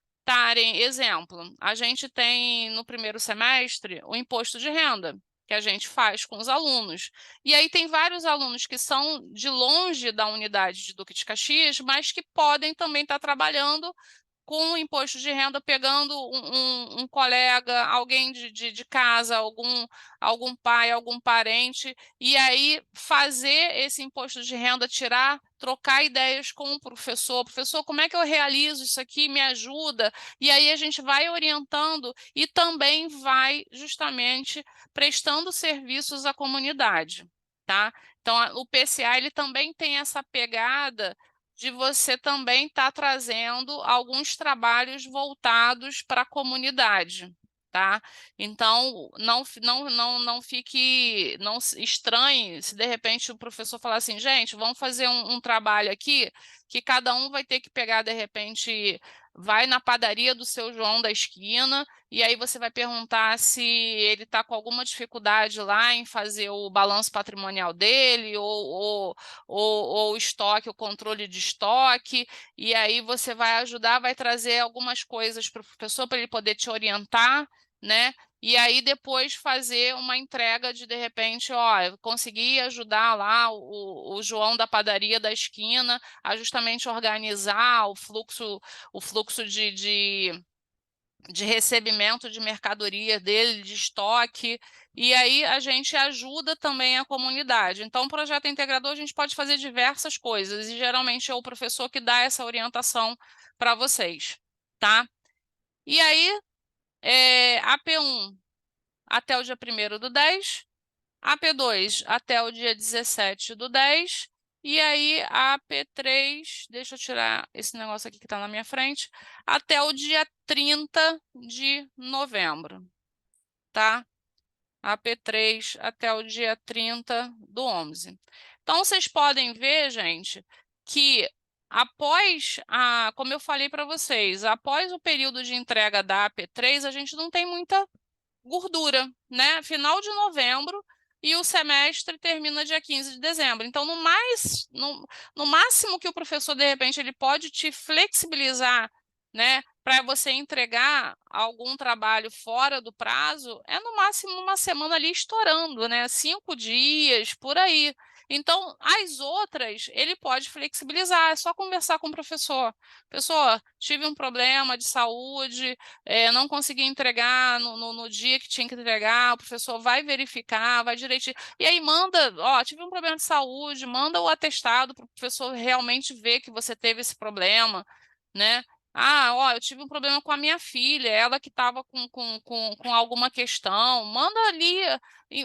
exemplo, a gente tem no primeiro semestre o imposto de renda, que a gente faz com os alunos. E aí tem vários alunos que são de longe da unidade de Duque de Caxias, mas que podem também estar trabalhando com o imposto de renda, pegando um colega, alguém de casa, algum pai, algum parente, e aí fazer esse imposto de renda, trocar ideias com o professor. Professor, como é que eu realizo isso aqui? Me ajuda. E aí a gente vai orientando e também vai justamente prestando serviços à comunidade, tá? Então, o PCA ele também tem essa pegada de você também estar trazendo alguns trabalhos voltados para a comunidade, tá? Então, não fique, não se estranhe se de repente o professor falar assim, gente, vamos fazer um trabalho aqui que cada um vai ter que pegar, de repente, vai na padaria do seu João da esquina, e aí você vai perguntar se ele está com alguma dificuldade lá em fazer o balanço patrimonial dele, ou o estoque, o controle de estoque, e aí você vai ajudar, vai trazer algumas coisas para o professor para ele poder te orientar, né? E aí depois fazer uma entrega de repente, ó, eu consegui ajudar lá o João da padaria da esquina a justamente organizar o fluxo de recebimento de mercadoria dele, de estoque, e aí a gente ajuda também a comunidade. Então, o projeto integrador a gente pode fazer diversas coisas, e geralmente é o professor que dá essa orientação para vocês, tá? E aí, AP1 até o dia 1º do 10, AP2 até o dia 17/10, e aí a AP3, deixa eu tirar esse negócio aqui que está na minha frente, até o dia 30 de novembro, tá? AP3 até o dia 30/11. Então, vocês podem ver, gente, que como eu falei para vocês, após o período de entrega da AP3, a gente não tem muita gordura, né? Final de novembro e o semestre termina dia 15 de dezembro. Então, no máximo que o professor, de repente, ele pode te flexibilizar, né, para você entregar algum trabalho fora do prazo, é no máximo uma semana ali estourando, né? 5 dias, por aí. Então, as outras, ele pode flexibilizar, é só conversar com o professor. Professor, tive um problema de saúde, não consegui entregar no dia que tinha que entregar, o professor vai verificar, vai direitinho. E aí manda, ó, tive um problema de saúde, manda o atestado para o professor realmente ver que você teve esse problema, né? Ah, ó, eu tive um problema com a minha filha, ela que estava com alguma questão. Manda ali,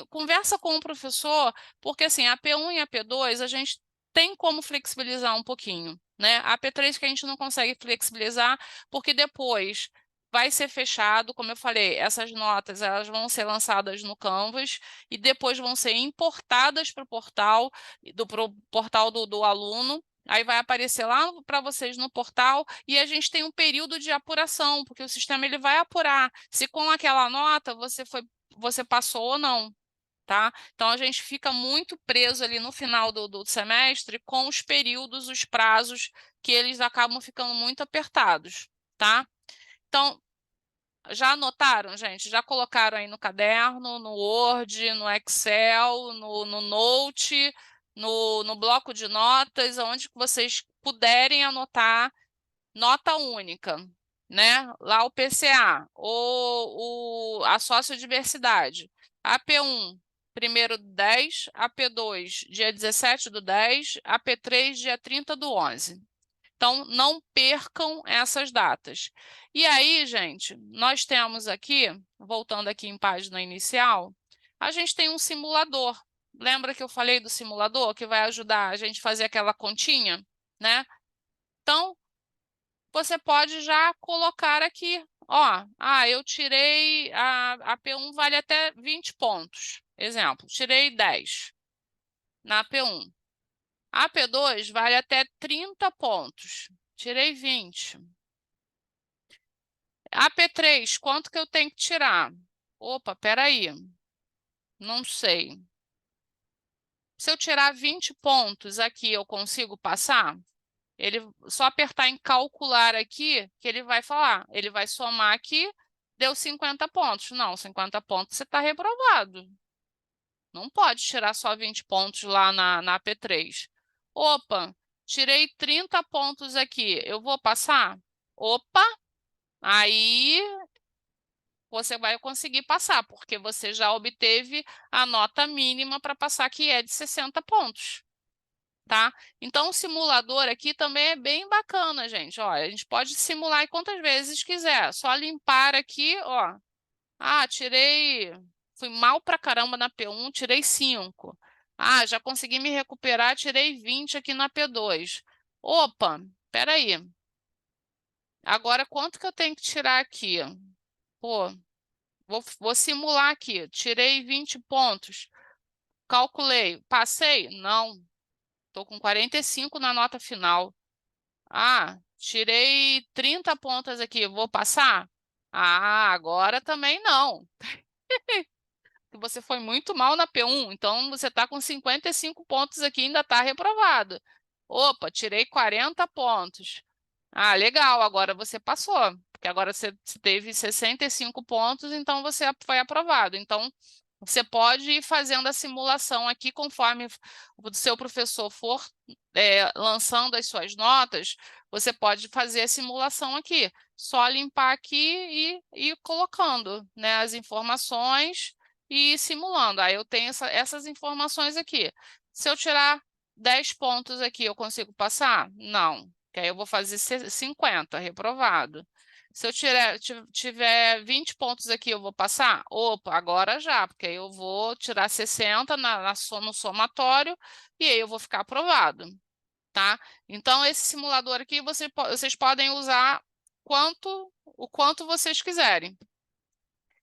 conversa com o professor, porque assim, a P1 e a P2 a gente tem como flexibilizar um pouquinho, né? A P3 que a gente não consegue flexibilizar, porque depois vai ser fechado, como eu falei, essas notas elas vão ser lançadas no Canvas e depois vão ser importadas para o portal, pro portal do aluno. Aí vai aparecer lá para vocês no portal e a gente tem um período de apuração, porque o sistema ele vai apurar se com aquela nota você passou ou não, tá? Então a gente fica muito preso ali no final do semestre com os períodos, os prazos, que eles acabam ficando muito apertados, tá? Então, já anotaram, gente? Já colocaram aí no caderno, no Word, no Excel, no Note, no bloco de notas, onde vocês puderem anotar, nota única, né? Lá o PCA, a sociodiversidade. AP1, 1º do 10, AP2, dia 17/10, AP3, dia 30/11. Então, não percam essas datas. E aí, gente, nós temos aqui, voltando aqui em página inicial, a gente tem um simulador. Lembra que eu falei do simulador, que vai ajudar a gente a fazer aquela continha, né? Então, você pode já colocar aqui, ó, eu tirei, a P1 vale até 20 pontos. Exemplo, tirei 10 na P1. A P2 vale até 30 pontos. Tirei 20. A P3, quanto que eu tenho que tirar? Opa, peraí. Não sei. Se eu tirar 20 pontos aqui, eu consigo passar? Ele só apertar em calcular aqui, que ele vai falar. Ele vai somar aqui, deu 50 pontos. Não, 50 pontos você está reprovado. Não pode tirar só 20 pontos lá na P3. Opa, tirei 30 pontos aqui. Eu vou passar? Opa, aí você vai conseguir passar, porque você já obteve a nota mínima para passar, que é de 60 pontos. Tá? Então, o simulador aqui também é bem bacana, gente. Ó, a gente pode simular quantas vezes quiser. Só limpar aqui, ó. Ah, fui mal pra caramba na P1, tirei 5. Ah, já consegui me recuperar, tirei 20 aqui na P2. Opa, peraí. Agora, quanto que eu tenho que tirar aqui? Pô, vou simular aqui. Tirei 20 pontos. Calculei. Passei? Não. Estou com 45 na nota final. Ah, tirei 30 pontos aqui. Vou passar? Ah, agora também não. Você foi muito mal na P1, então você está com 55 pontos aqui e ainda está reprovado. Opa, tirei 40 pontos. Ah, legal, agora você passou, porque agora você teve 65 pontos, então você foi aprovado. Então, você pode ir fazendo a simulação aqui conforme o seu professor for lançando as suas notas, você pode fazer a simulação aqui. Só limpar aqui e ir colocando, né, as informações e ir simulando. Aí eu tenho essas informações aqui. Se eu tirar 10 pontos aqui, eu consigo passar? Não. Que aí eu vou fazer 50, reprovado. Se eu tiver 20 pontos aqui, eu vou passar? Opa, agora já, porque aí eu vou tirar 60 no somatório e aí eu vou ficar aprovado, tá? Então, esse simulador aqui, vocês podem usar o quanto vocês quiserem.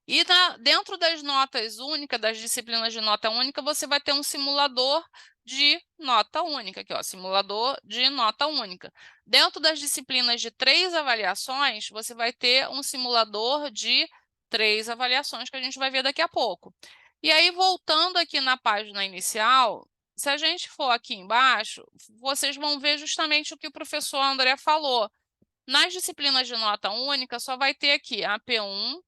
E dentro das notas únicas, das disciplinas de nota única, você vai ter um simulador de nota única, aqui, ó, simulador de nota única. Dentro das disciplinas de 3 avaliações, você vai ter um simulador de 3 avaliações, que a gente vai ver daqui a pouco. E aí, voltando aqui na página inicial, se a gente for aqui embaixo, vocês vão ver justamente o que o professor André falou. Nas disciplinas de nota única, só vai ter aqui a P1,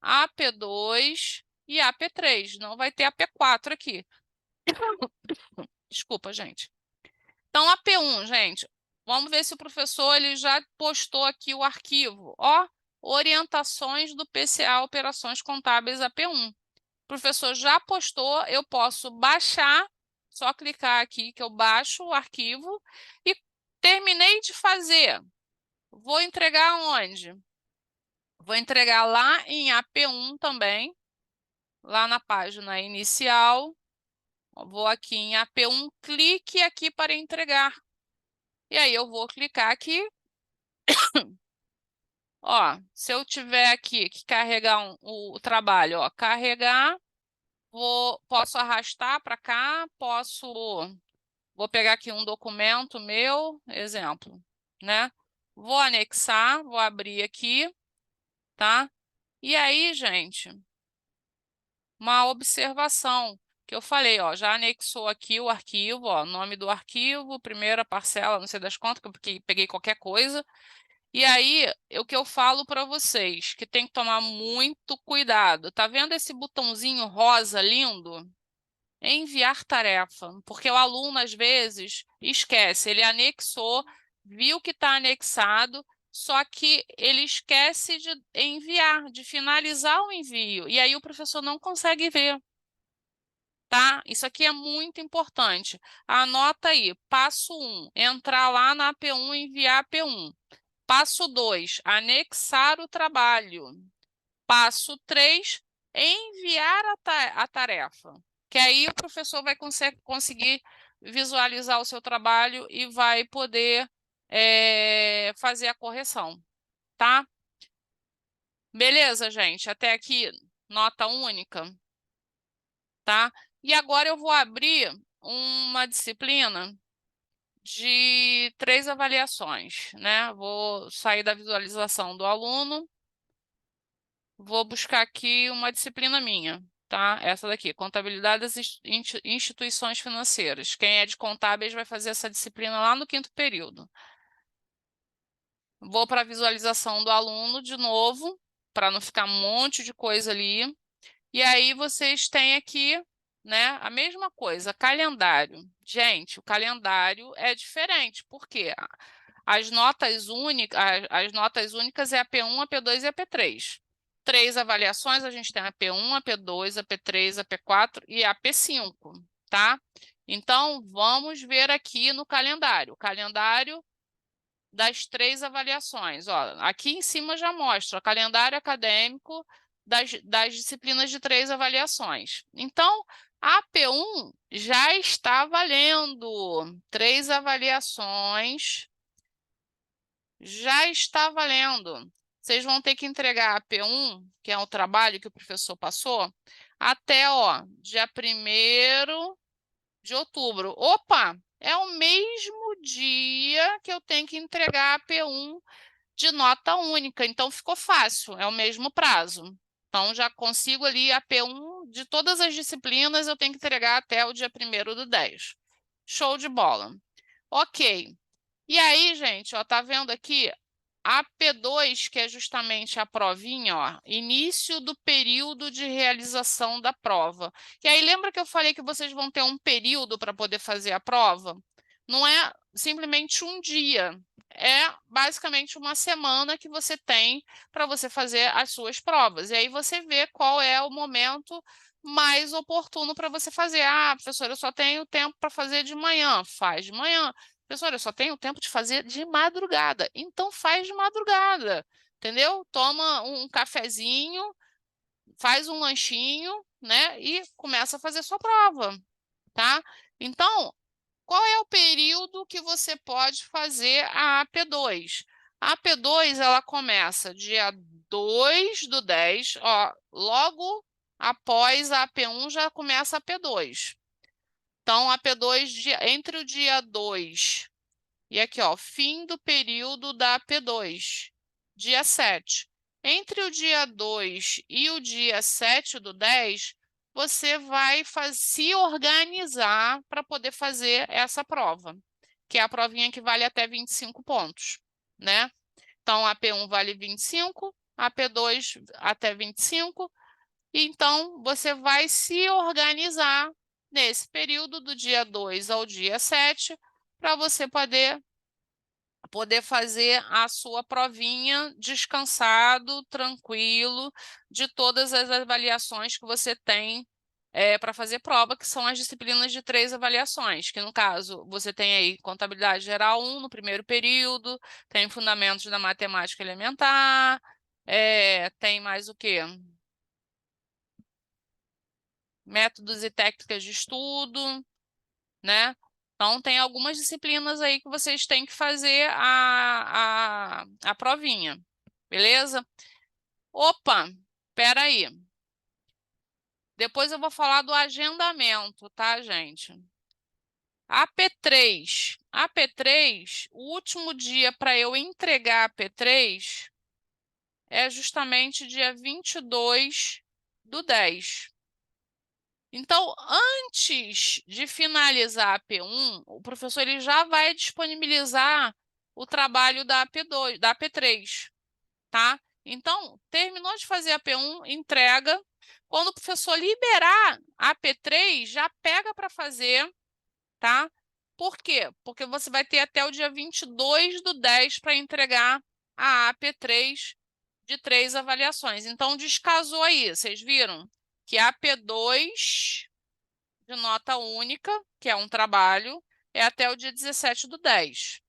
a P2 e a P3. Não vai ter a P4 aqui. Desculpa, gente. Então, a P1, gente, vamos ver se o professor ele já postou aqui o arquivo. Ó, orientações do PCA Operações Contábeis AP1. O professor já postou, eu posso baixar, só clicar aqui que eu baixo o arquivo e terminei de fazer. Vou entregar onde? Vou entregar lá em AP1 também, lá na página inicial. Vou aqui em AP1, clique aqui para entregar. E aí eu vou clicar aqui. Ó, se eu tiver aqui que carregar o trabalho, ó, carregar, posso arrastar para cá, vou pegar aqui um documento meu, exemplo, né? Vou anexar, vou abrir aqui, tá? E aí, gente, uma observação que eu falei, ó, já anexou aqui o arquivo, ó, nome do arquivo, primeira parcela, não sei das quantas, porque peguei qualquer coisa. E aí, o que eu falo para vocês, que tem que tomar muito cuidado. Tá vendo esse botãozinho rosa lindo? Enviar tarefa, porque o aluno, às vezes, esquece, ele anexou, viu que está anexado, só que ele esquece de enviar, de finalizar o envio, e aí o professor não consegue ver, tá? Isso aqui é muito importante. Anota aí, passo 1, entrar lá na AP1 e enviar AP1. Passo 2, anexar o trabalho. Passo 3, enviar a tarefa. Que aí o professor vai conseguir visualizar o seu trabalho e vai poder fazer a correção, tá? Beleza, gente? Até aqui, nota única, tá? E agora eu vou abrir uma disciplina de 3 avaliações, né? Vou sair da visualização do aluno, vou buscar aqui uma disciplina minha, tá? Essa daqui, Contabilidade das Instituições Financeiras. Quem é de contábeis vai fazer essa disciplina lá no 5º período. Vou para a visualização do aluno de novo, para não ficar um monte de coisa ali. E aí vocês têm aqui, né, a mesma coisa, calendário. Gente, o calendário é diferente, por quê? as notas únicas é a P1, a P2 e a P3. 3 avaliações, a gente tem a P1, a P2, a P3, a P4 e a P5, tá? Então, vamos ver aqui no calendário. O calendário das 3 avaliações. Ó, aqui em cima já mostra o calendário acadêmico das disciplinas de 3 avaliações. Então, a P1 já está valendo. 3 avaliações já está valendo. Vocês vão ter que entregar a P1, que é o trabalho que o professor passou, até dia 1º de outubro. Opa, é o mesmo dia que eu tenho que entregar a P1 de nota única, então ficou fácil, é o mesmo prazo. Então, já consigo ali a P1 de todas as disciplinas, eu tenho que entregar até o dia 1º do 10. Show de bola. Ok. E aí, gente, tá vendo aqui? A P2, que é justamente a provinha, início do período de realização da prova. E aí, lembra que eu falei que vocês vão ter um período para poder fazer a prova? Não é simplesmente um dia, é basicamente uma semana que você tem para você fazer as suas provas. E aí você vê qual é o momento mais oportuno para você fazer. Ah, professor, eu só tenho tempo para fazer de manhã. Faz de manhã. Professor, eu só tenho tempo de fazer de madrugada. Então faz de madrugada, entendeu? Toma um cafezinho, faz um lanchinho, né? E começa a fazer sua prova, tá? Então, qual é o período que você pode fazer a AP2? A AP2, ela começa dia 2/10, logo após a AP1 já começa a AP2. Então, a AP2, entre o dia 2 e aqui, fim do período da AP2, dia 7. Entre o dia 2 e o dia 7/10, você vai se organizar para poder fazer essa prova, que é a provinha que vale até 25 pontos, né? Então, a P1 vale 25, a P2 até 25. Então, você vai se organizar nesse período do dia 2 ao dia 7 para você poder fazer a sua provinha descansado, tranquilo, de todas as avaliações que você tem para fazer prova, que são as disciplinas de 3 avaliações, que no caso você tem aí Contabilidade Geral 1 no primeiro período, tem Fundamentos da Matemática Elementar, tem mais o quê? Métodos e técnicas de estudo, né? Então, tem algumas disciplinas aí que vocês têm que fazer a provinha, beleza? Opa, espera aí. Depois eu vou falar do agendamento, tá, gente? A P3. A P3, o último dia para eu entregar a P3 é justamente dia 22/10. Então, antes de finalizar a P1, o professor ele já vai disponibilizar o trabalho da AP2, da AP3, tá? Então, terminou de fazer a P1, entrega. Quando o professor liberar a AP3, já pega para fazer, tá? Por quê? Porque você vai ter até o dia 22/10 para entregar a AP3 de 3 avaliações. Então, descasou aí, vocês viram? Que a AP2 de nota única, que é um trabalho, é até o dia 17/10.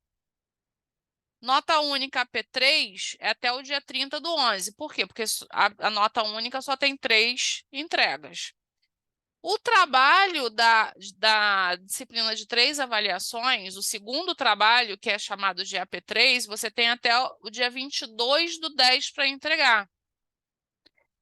Nota única AP3 é até o dia 30/11. Por quê? Porque a nota única só tem 3 entregas. O trabalho da disciplina de 3 avaliações, o segundo trabalho, que é chamado de AP3, você tem até o dia 22/10 para entregar.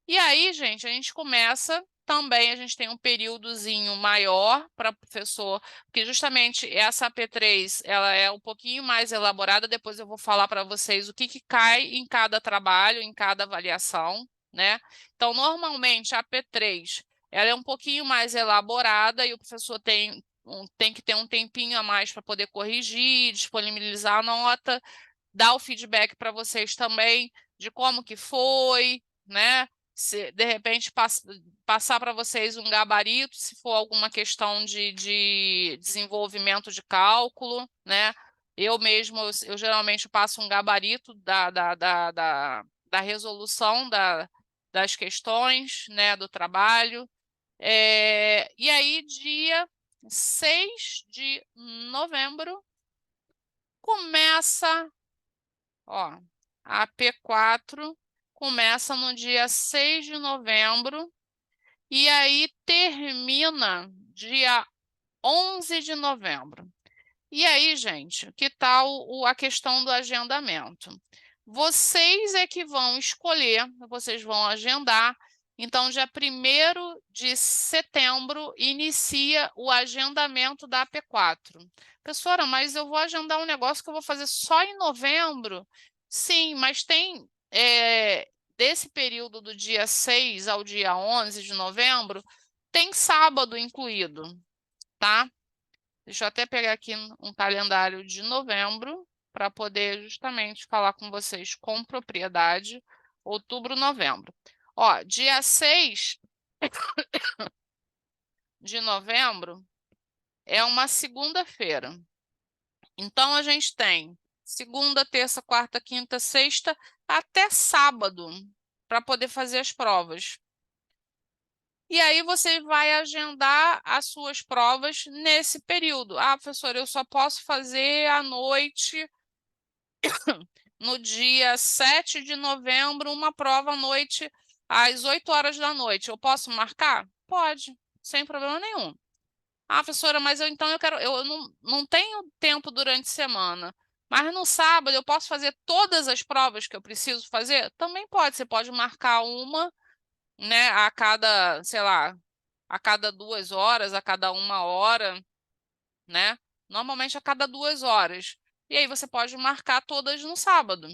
E aí, gente, a gente começa também, a gente tem um períodozinho maior para o professor, porque justamente essa AP3, ela é um pouquinho mais elaborada, depois eu vou falar para vocês o que cai em cada trabalho, em cada avaliação, né? Então, normalmente, a AP3, ela é um pouquinho mais elaborada e o professor tem que ter um tempinho a mais para poder corrigir, disponibilizar a nota, dar o feedback para vocês também de como que foi, né? Se, de repente, passar para vocês um gabarito, se for alguma questão de desenvolvimento de cálculo, né? Eu mesmo, eu geralmente passo um gabarito da resolução das questões, né, do trabalho. E aí, dia 6 de novembro, começa, ó, a P4 começa no dia 6 de novembro e aí termina dia 11 de novembro. E aí, gente, que tal a questão do agendamento? Vocês é que vão escolher, vocês vão agendar. Então, dia 1º de setembro, inicia o agendamento da AP4. Professora, mas eu vou agendar um negócio que eu vou fazer só em novembro? Sim, mas tem desse período do dia 6 ao dia 11 de novembro, tem sábado incluído, tá? Deixa eu até pegar aqui um calendário de novembro para poder justamente falar com vocês com propriedade. Outubro, novembro. Ó, dia 6 de novembro é uma segunda-feira. Então, a gente tem segunda, terça, quarta, quinta, sexta, até sábado para poder fazer as provas. E aí você vai agendar as suas provas nesse período. Ah, professor, eu só posso fazer à noite, no dia 7 de novembro, uma prova à noite, às 8 horas da noite. Eu posso marcar? Pode, sem problema nenhum. Ah, professora, mas eu não tenho tempo durante a semana. Mas no sábado eu posso fazer todas as provas que eu preciso fazer? Também pode. Você pode marcar uma, né, a cada, sei lá, a cada 2 horas, a cada 1 hora, né? Normalmente a cada 2 horas. E aí você pode marcar todas no sábado,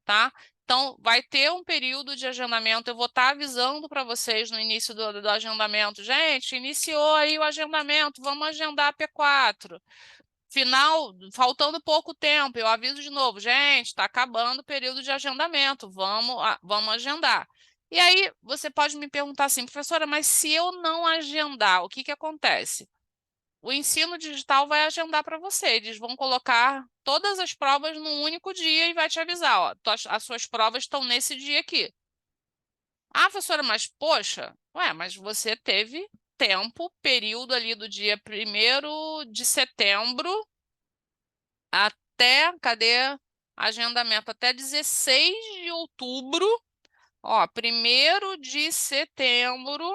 tá? Então, vai ter um período de agendamento. Eu vou estar avisando para vocês no início do agendamento. Gente, iniciou aí o agendamento, vamos agendar a P4. Final, faltando pouco tempo, eu aviso de novo. Gente, está acabando o período de agendamento, vamos agendar. E aí, você pode me perguntar assim, professora, mas se eu não agendar, o que que acontece? O ensino digital vai agendar para você. Eles vão colocar todas as provas num único dia e vai te avisar, ó, as suas provas estão nesse dia aqui. Ah, professora, mas poxa, mas você teve tempo, período ali do dia 1º de setembro até, cadê? Agendamento até 16 de outubro. Ó, 1º de setembro,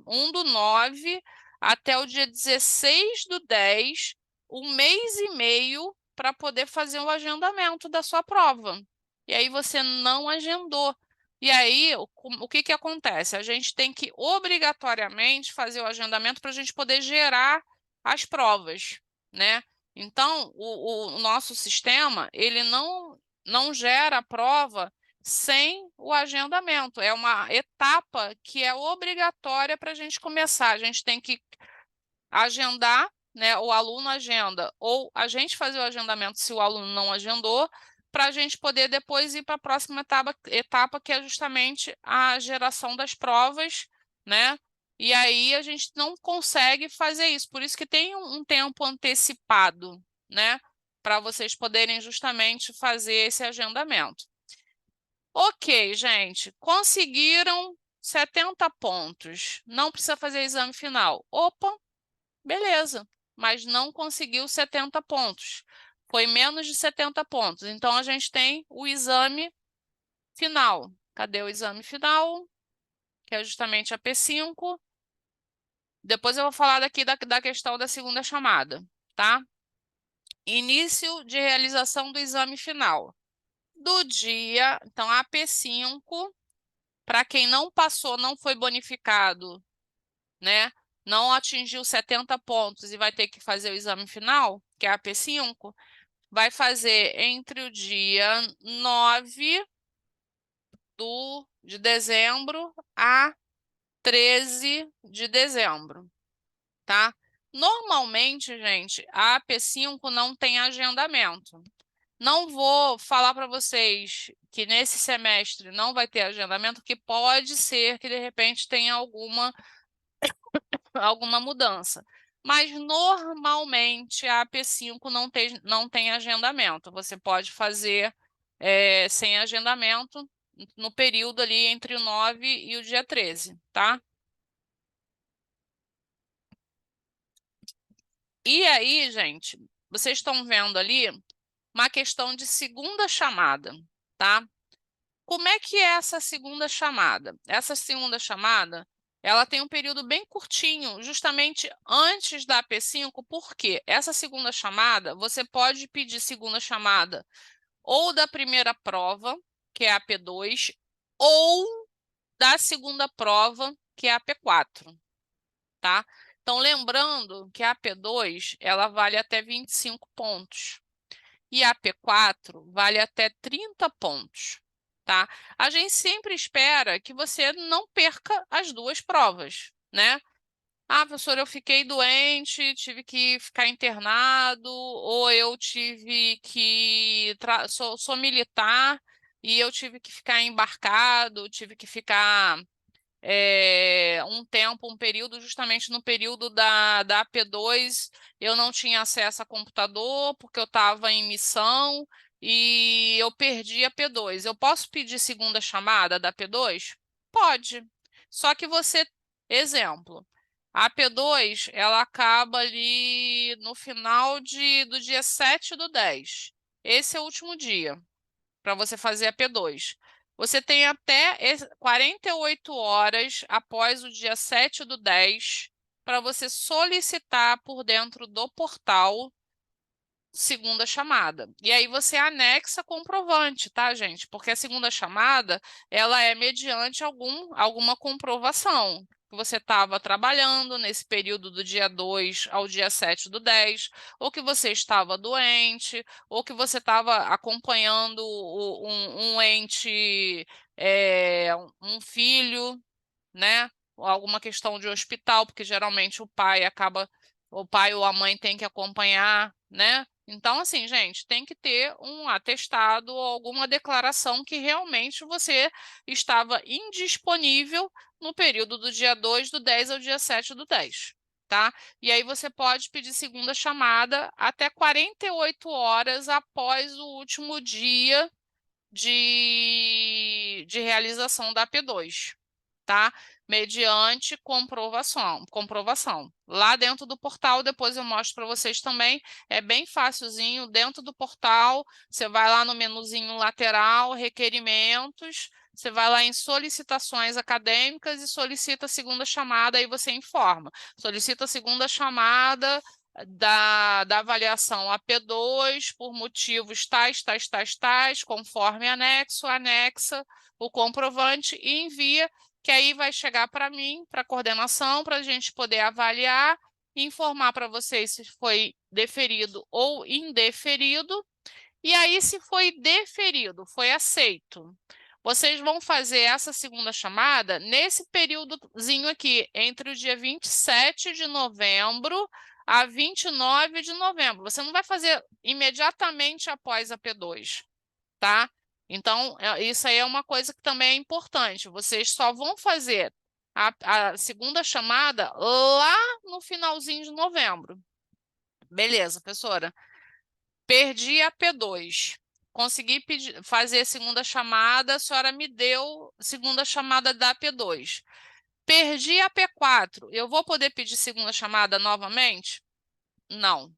1/9, até o dia 16/10, 1 mês e meio para poder fazer o agendamento da sua prova. E aí você não agendou. E aí, o que que acontece? A gente tem que obrigatoriamente fazer o agendamento para a gente poder gerar as provas, né? Então, o nosso sistema, ele não gera a prova sem o agendamento. É uma etapa que é obrigatória para a gente começar. A gente tem que agendar, né? O aluno agenda, ou a gente fazer o agendamento se o aluno não agendou, para a gente poder depois ir para a próxima etapa, que é justamente a geração das provas, né? E aí a gente não consegue fazer isso. Por isso que tem um tempo antecipado, né? Para vocês poderem justamente fazer esse agendamento. Ok, gente, conseguiram 70 pontos. Não precisa fazer exame final. Opa, beleza, mas não conseguiu 70 pontos. Foi menos de 70 pontos. Então, a gente tem o exame final. Cadê o exame final? Que é justamente a P5. Depois eu vou falar daqui da questão da segunda chamada, tá? Início de realização do exame final. Do dia, então, a P5, para quem não passou, não foi bonificado, né? Não atingiu 70 pontos e vai ter que fazer o exame final, que é a P5, vai fazer entre o dia 9 de dezembro a 13 de dezembro, tá? Normalmente, gente, a P5 não tem agendamento. Não vou falar para vocês que nesse semestre não vai ter agendamento, que pode ser que de repente tenha alguma mudança. mas normalmente a AP5 não tem agendamento. Você pode fazer sem agendamento no período ali entre o 9 e o dia 13, tá? E aí, gente, vocês estão vendo ali uma questão de segunda chamada, tá? Como é que é essa segunda chamada? Essa segunda chamada, ela tem um período bem curtinho, justamente antes da AP5, porque essa segunda chamada, você pode pedir segunda chamada ou da primeira prova, que é a AP2, ou da segunda prova, que é a AP4, tá? Então, lembrando que a AP2, ela vale até 25 pontos. E a P4 vale até 30 pontos, tá? A gente sempre espera que você não perca as duas provas, né? Ah, professor, eu fiquei doente, tive que ficar internado, ou eu tive que... Sou militar e eu tive que ficar embarcado, tive que ficar um tempo, um período, justamente no período da AP2, eu não tinha acesso a computador porque eu estava em missão e eu perdi a P2. Eu posso pedir segunda chamada da P2? Pode. Só que você, exemplo, a P2 ela acaba ali no final do dia 7/10. Esse é o último dia para você fazer a P2. Você tem até 48 horas após o dia 7/10 para você solicitar por dentro do portal segunda chamada. E aí você anexa comprovante, tá, gente? Porque a segunda chamada, ela é mediante alguma comprovação. Que você estava trabalhando nesse período do dia 2 ao dia 7/10, ou que você estava doente, ou que você estava acompanhando um ente, um filho, né? Ou alguma questão de hospital, porque geralmente o pai ou a mãe tem que acompanhar, né? Então, assim, gente, tem que ter um atestado ou alguma declaração que realmente você estava indisponível no período do dia 2/10 ao dia 7/10, tá? E aí você pode pedir segunda chamada até 48 horas após o último dia de realização da AP2, tá? Mediante comprovação. Lá dentro do portal, depois eu mostro para vocês também, é bem facilzinho, dentro do portal, você vai lá no menuzinho lateral, requerimentos, você vai lá em solicitações acadêmicas e solicita a segunda chamada, aí você informa. Solicita a segunda chamada da avaliação AP2 por motivos tais, conforme anexo, anexa o comprovante e envia, que aí vai chegar para mim, para a coordenação, para a gente poder avaliar e informar para vocês se foi deferido ou indeferido. E aí, se foi deferido, foi aceito, vocês vão fazer essa segunda chamada nesse períodozinho aqui, entre o dia 27 de novembro a 29 de novembro. Você não vai fazer imediatamente após a P2, tá? Então, isso aí é uma coisa que também é importante. Vocês só vão fazer a segunda chamada lá no finalzinho de novembro. Beleza, professora. Perdi a P2. Consegui fazer a segunda chamada, a senhora me deu segunda chamada da P2. Perdi a P4. Eu vou poder pedir segunda chamada novamente? Não.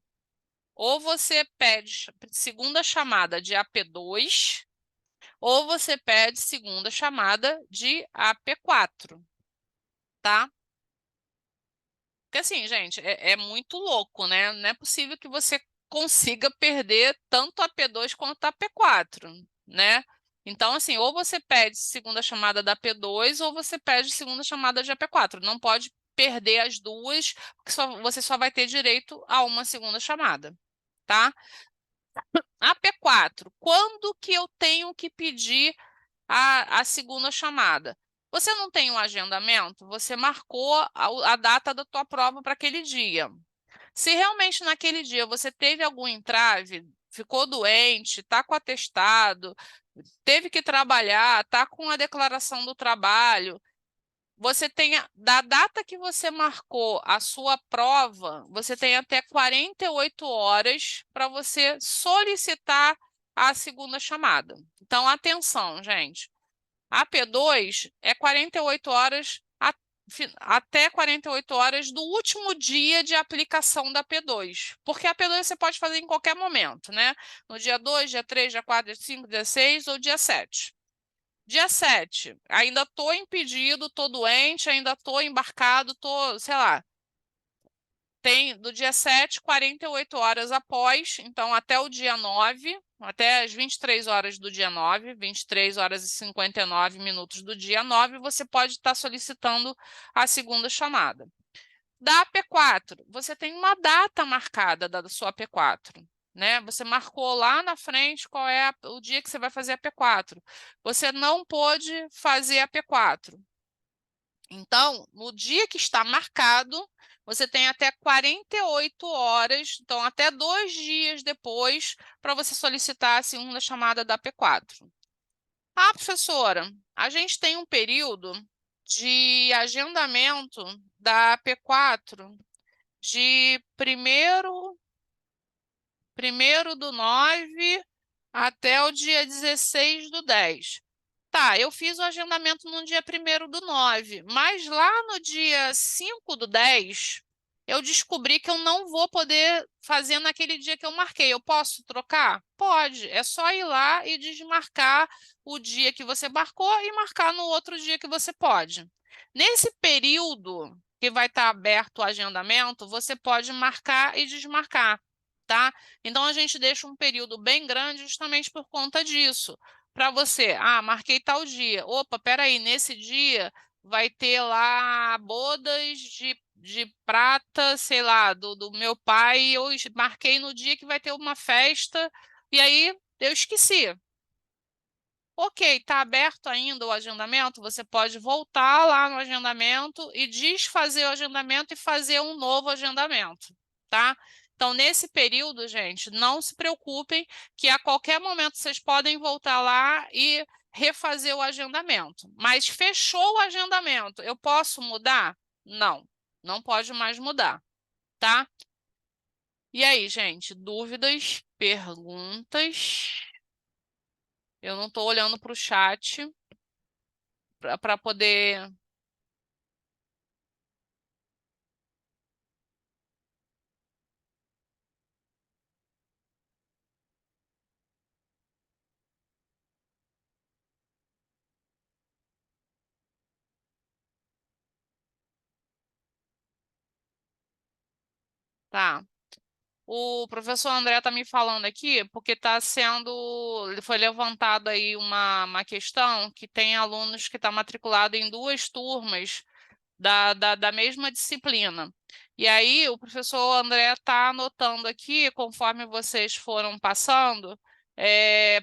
Ou você pede segunda chamada de AP2, ou você pede segunda chamada de AP4, tá? Porque assim, gente, é muito louco, né? Não é possível que você consiga perder tanto a P2 quanto a P4, né? Então, assim, ou você pede segunda chamada da P2 ou você pede segunda chamada de AP4. Não pode perder as duas, porque você só vai ter direito a uma segunda chamada, tá? A P4, quando que eu tenho que pedir a segunda chamada? Você não tem um agendamento? Você marcou a data da tua prova para aquele dia. Se realmente naquele dia você teve algum entrave, ficou doente, está com atestado, teve que trabalhar, está com a declaração do trabalho, você tem, da data que você marcou a sua prova, você tem até 48 horas para você solicitar a segunda chamada. Então, atenção, gente. A P2 é 48 horas até 48 horas do último dia de aplicação da P2. Porque a P2 você pode fazer em qualquer momento, né? No dia 2, dia 3, dia 4, dia 5, dia 6 ou dia 7. Dia 7, ainda estou impedido, estou doente, ainda estou embarcado, estou, sei lá. Tem do dia 7, 48 horas após, então até o dia 9, até as 23 horas do dia 9, 23 horas e 59 minutos do dia 9, você pode estar solicitando a segunda chamada. Da P4, você tem uma data marcada da sua P4. Né? Você marcou lá na frente qual é o dia que você vai fazer a P4. Você não pôde fazer a P4. Então, no dia que está marcado, você tem até 48 horas, então até 2 dias depois, para você solicitar a segunda chamada da P4. Ah, professora, a gente tem um período de agendamento da P4 de 1º do 9 até o dia 16/10. Tá, eu fiz o agendamento no dia 1º do 9, mas lá no dia 5/10, eu descobri que eu não vou poder fazer naquele dia que eu marquei. Eu posso trocar? Pode, é só ir lá e desmarcar o dia que você marcou e marcar no outro dia que você pode. Nesse período que vai estar aberto o agendamento, você pode marcar e desmarcar, tá? Então, a gente deixa um período bem grande justamente por conta disso. Para você, marquei tal dia. Opa, peraí, nesse dia vai ter lá bodas de prata, sei lá, do meu pai. Eu marquei no dia que vai ter uma festa e aí eu esqueci. Ok, está aberto ainda o agendamento? Você pode voltar lá no agendamento e desfazer o agendamento e fazer um novo agendamento, tá? Então, nesse período, gente, não se preocupem que a qualquer momento vocês podem voltar lá e refazer o agendamento. Mas fechou o agendamento, eu posso mudar? Não, não pode mais mudar, tá? E aí, gente, dúvidas, perguntas? Eu não estou olhando para o chat para poder. Tá. O professor André está me falando aqui porque foi levantado aí uma questão que tem alunos que estão matriculados em 2 turmas da mesma disciplina. E aí o professor André está anotando aqui, conforme vocês foram passando,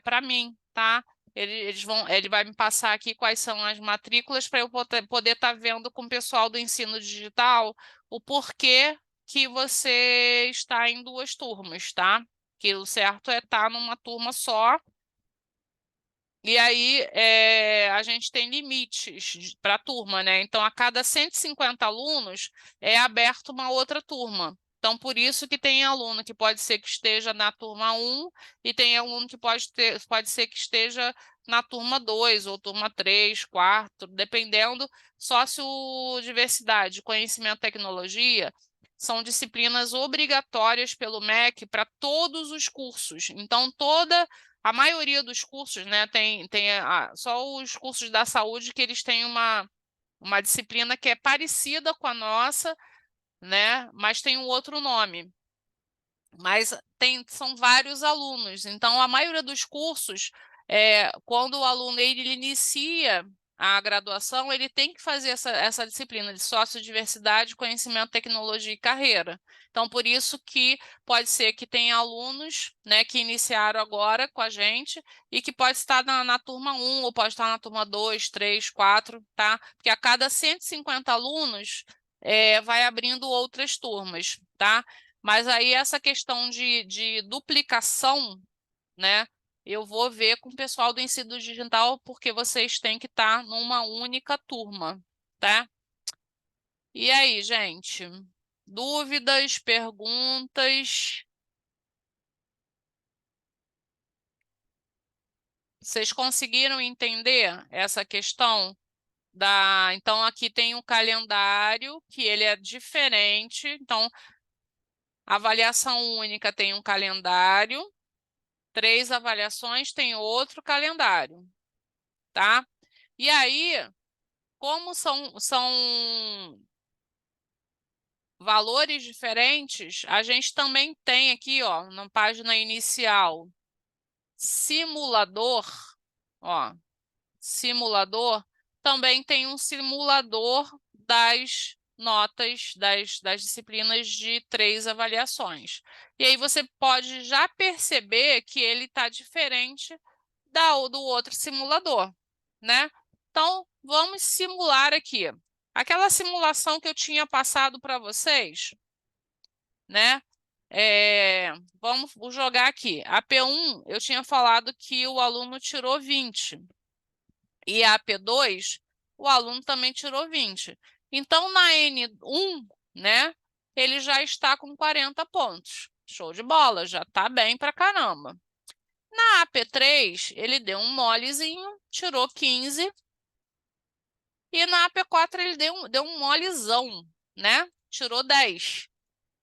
para mim, tá? Ele vai me passar aqui quais são as matrículas para eu poder estar vendo com o pessoal do ensino digital o porquê que você está em 2 turmas, tá? Que o certo é estar numa turma só. E aí a gente tem limites para a turma, né? Então, a cada 150 alunos é aberto uma outra turma. Então, por isso que tem aluno que pode ser que esteja na turma 1 e tem aluno que pode ser que esteja na turma 2 ou turma 3, 4, dependendo. Sociodiversidade, conhecimento e tecnologia são disciplinas obrigatórias pelo MEC para todos os cursos. Então, a maioria dos cursos, né, só os cursos da saúde que eles têm uma disciplina que é parecida com a nossa, né, mas tem um outro nome. Mas são vários alunos. Então, a maioria dos cursos, quando o aluno ele inicia a graduação, ele tem que fazer essa disciplina de sociodiversidade, conhecimento, tecnologia e carreira. Então, por isso que pode ser que tenha alunos, né, que iniciaram agora com a gente e que pode estar na turma 1 ou pode estar na turma 2, 3, 4, tá? Porque a cada 150 alunos vai abrindo outras turmas, tá? Mas aí essa questão de duplicação, né? Eu vou ver com o pessoal do ensino digital, porque vocês têm que estar numa única turma, tá? E aí, gente? Dúvidas, perguntas? Vocês conseguiram entender essa questão da... Então, aqui tem um calendário que ele é diferente. Então, a avaliação única tem um calendário, 3 avaliações tem outro calendário, tá? E aí, como são valores diferentes, a gente também tem aqui, ó, na página inicial, simulador, ó, simulador, também tem um simulador das notas das disciplinas de 3 avaliações. E aí você pode já perceber que ele está diferente do outro simulador, né? Então, vamos simular aqui. Aquela simulação que eu tinha passado para vocês, né? Vamos jogar aqui. A P1, eu tinha falado que o aluno tirou 20. E a P2, o aluno também tirou 20. Então, na N1, né, ele já está com 40 pontos. Show de bola, já está bem pra caramba. Na AP3, ele deu um molezinho, tirou 15. E na AP4, ele deu um molezão, né? Tirou 10.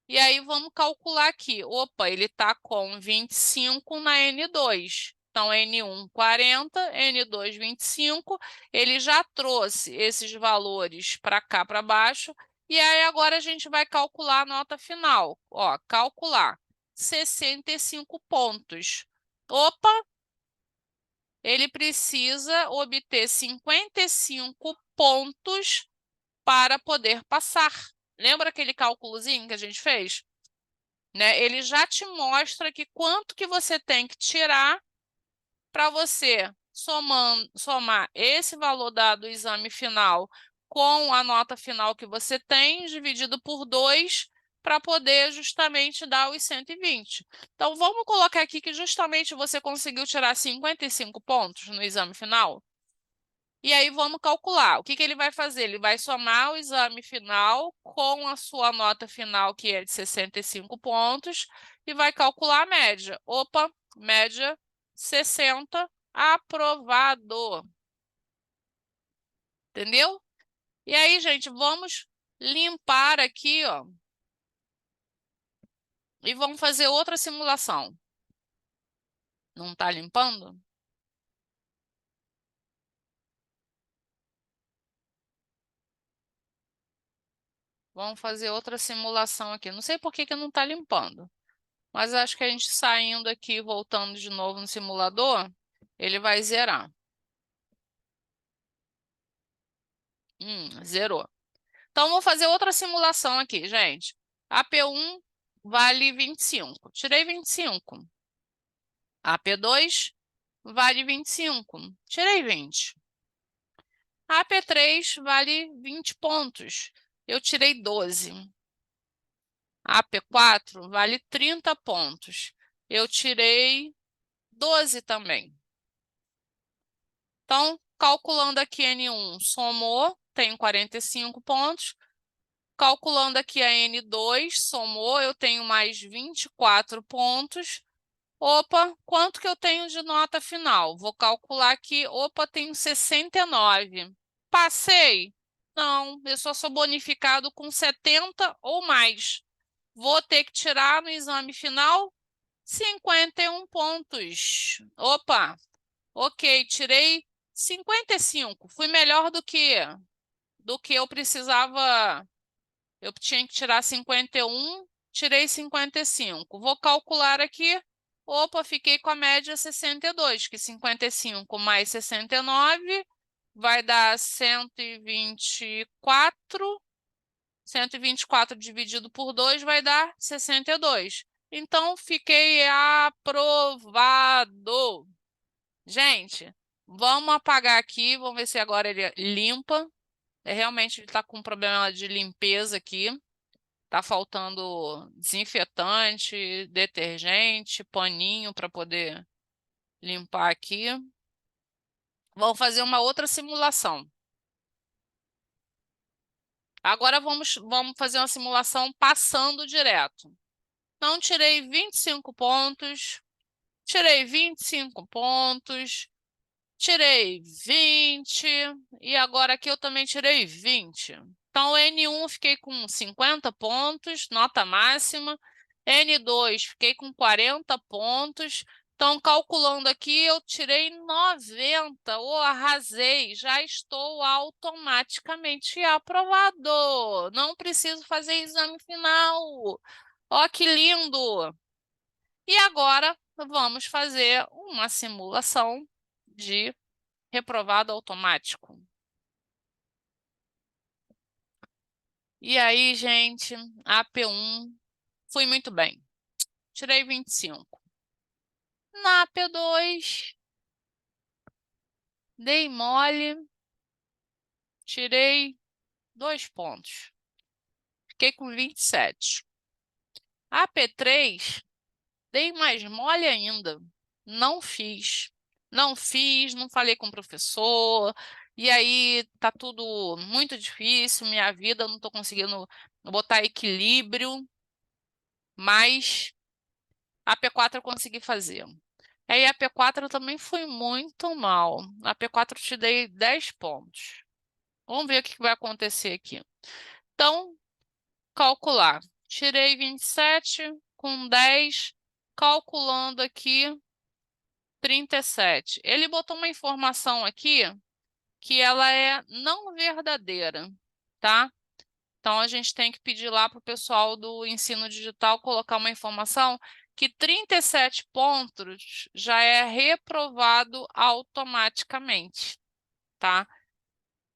E aí, vamos calcular aqui. Opa, ele está com 25 na N2. Então, N1, 40, N2, 25. Ele já trouxe esses valores para cá, para baixo. E aí, agora a gente vai calcular a nota final. Ó, calcular 65 pontos. Opa, ele precisa obter 55 pontos para poder passar. Lembra aquele cálculozinho que a gente fez? Né? Ele já te mostra que quanto que você tem que tirar para você somar esse valor do exame final com a nota final que você tem, dividido por 2, para poder justamente dar os 120. Então, vamos colocar aqui que justamente você conseguiu tirar 55 pontos no exame final. E aí vamos calcular. O que ele vai fazer? Ele vai somar o exame final com a sua nota final, que é de 65 pontos, e vai calcular a média. Opa, média 60, aprovado. Entendeu? E aí, gente, vamos limpar aqui, ó. E vamos fazer outra simulação. Não está limpando? Vamos fazer outra simulação aqui. Não sei por que não está limpando. Mas acho que a gente saindo aqui, voltando de novo no simulador, ele vai zerar. Zerou. Então, vou fazer outra simulação aqui, gente. A P1 vale 25. Tirei 25. A P2 vale 25. Tirei 20. A P3 vale 20 pontos. Eu tirei 12. A P4 vale 30 pontos. Eu tirei 12 também. Então, calculando aqui N1, somou, tenho 45 pontos. Calculando aqui a N2, somou, eu tenho mais 24 pontos. Opa, quanto que eu tenho de nota final? Vou calcular aqui, opa, tenho 69. Passei? Não, eu só sou bonificado com 70 ou mais. Vou ter que tirar no exame final 51 pontos. Opa, ok, tirei 55. Fui melhor do que eu precisava. Eu tinha que tirar 51, tirei 55. Vou calcular aqui. Opa, fiquei com a média 62, que 55 mais 69 vai dar 124. 124 dividido por 2 vai dar 62. Então, fiquei aprovado. Gente, vamos apagar aqui, vamos ver se agora ele limpa. Realmente ele está com um problema de limpeza aqui. Está faltando desinfetante, detergente, paninho para poder limpar aqui. Vamos fazer uma outra simulação. Agora vamos fazer uma simulação passando direto. Então, tirei 25 pontos, tirei 25 pontos, tirei 20, e agora aqui eu também tirei 20. Então, N1 fiquei com 50 pontos, nota máxima. N2 fiquei com 40 pontos. Então, calculando aqui, eu tirei 90. Oh, arrasei, já estou automaticamente aprovado. Não preciso fazer exame final. Ó, que lindo! E agora, vamos fazer uma simulação de reprovado automático. E aí, gente, AP1, fui muito bem. Tirei 25. Na AP2, dei mole, tirei 2 pontos. Fiquei com 27. AP3, dei mais mole ainda. Não fiz. Não fiz, não falei com o professor. E aí, tá tudo muito difícil, minha vida, não estou conseguindo botar equilíbrio. Mas a P4 eu consegui fazer. Aí a P4 eu também fui muito mal. A P4 eu te dei 10 pontos. Vamos ver o que vai acontecer aqui. Então, calcular. Tirei 27 com 10, calculando aqui 37. Ele botou uma informação aqui que ela é não verdadeira, tá? Então, a gente tem que pedir lá para o pessoal do ensino digital colocar uma informação que 37 pontos já é reprovado automaticamente, tá?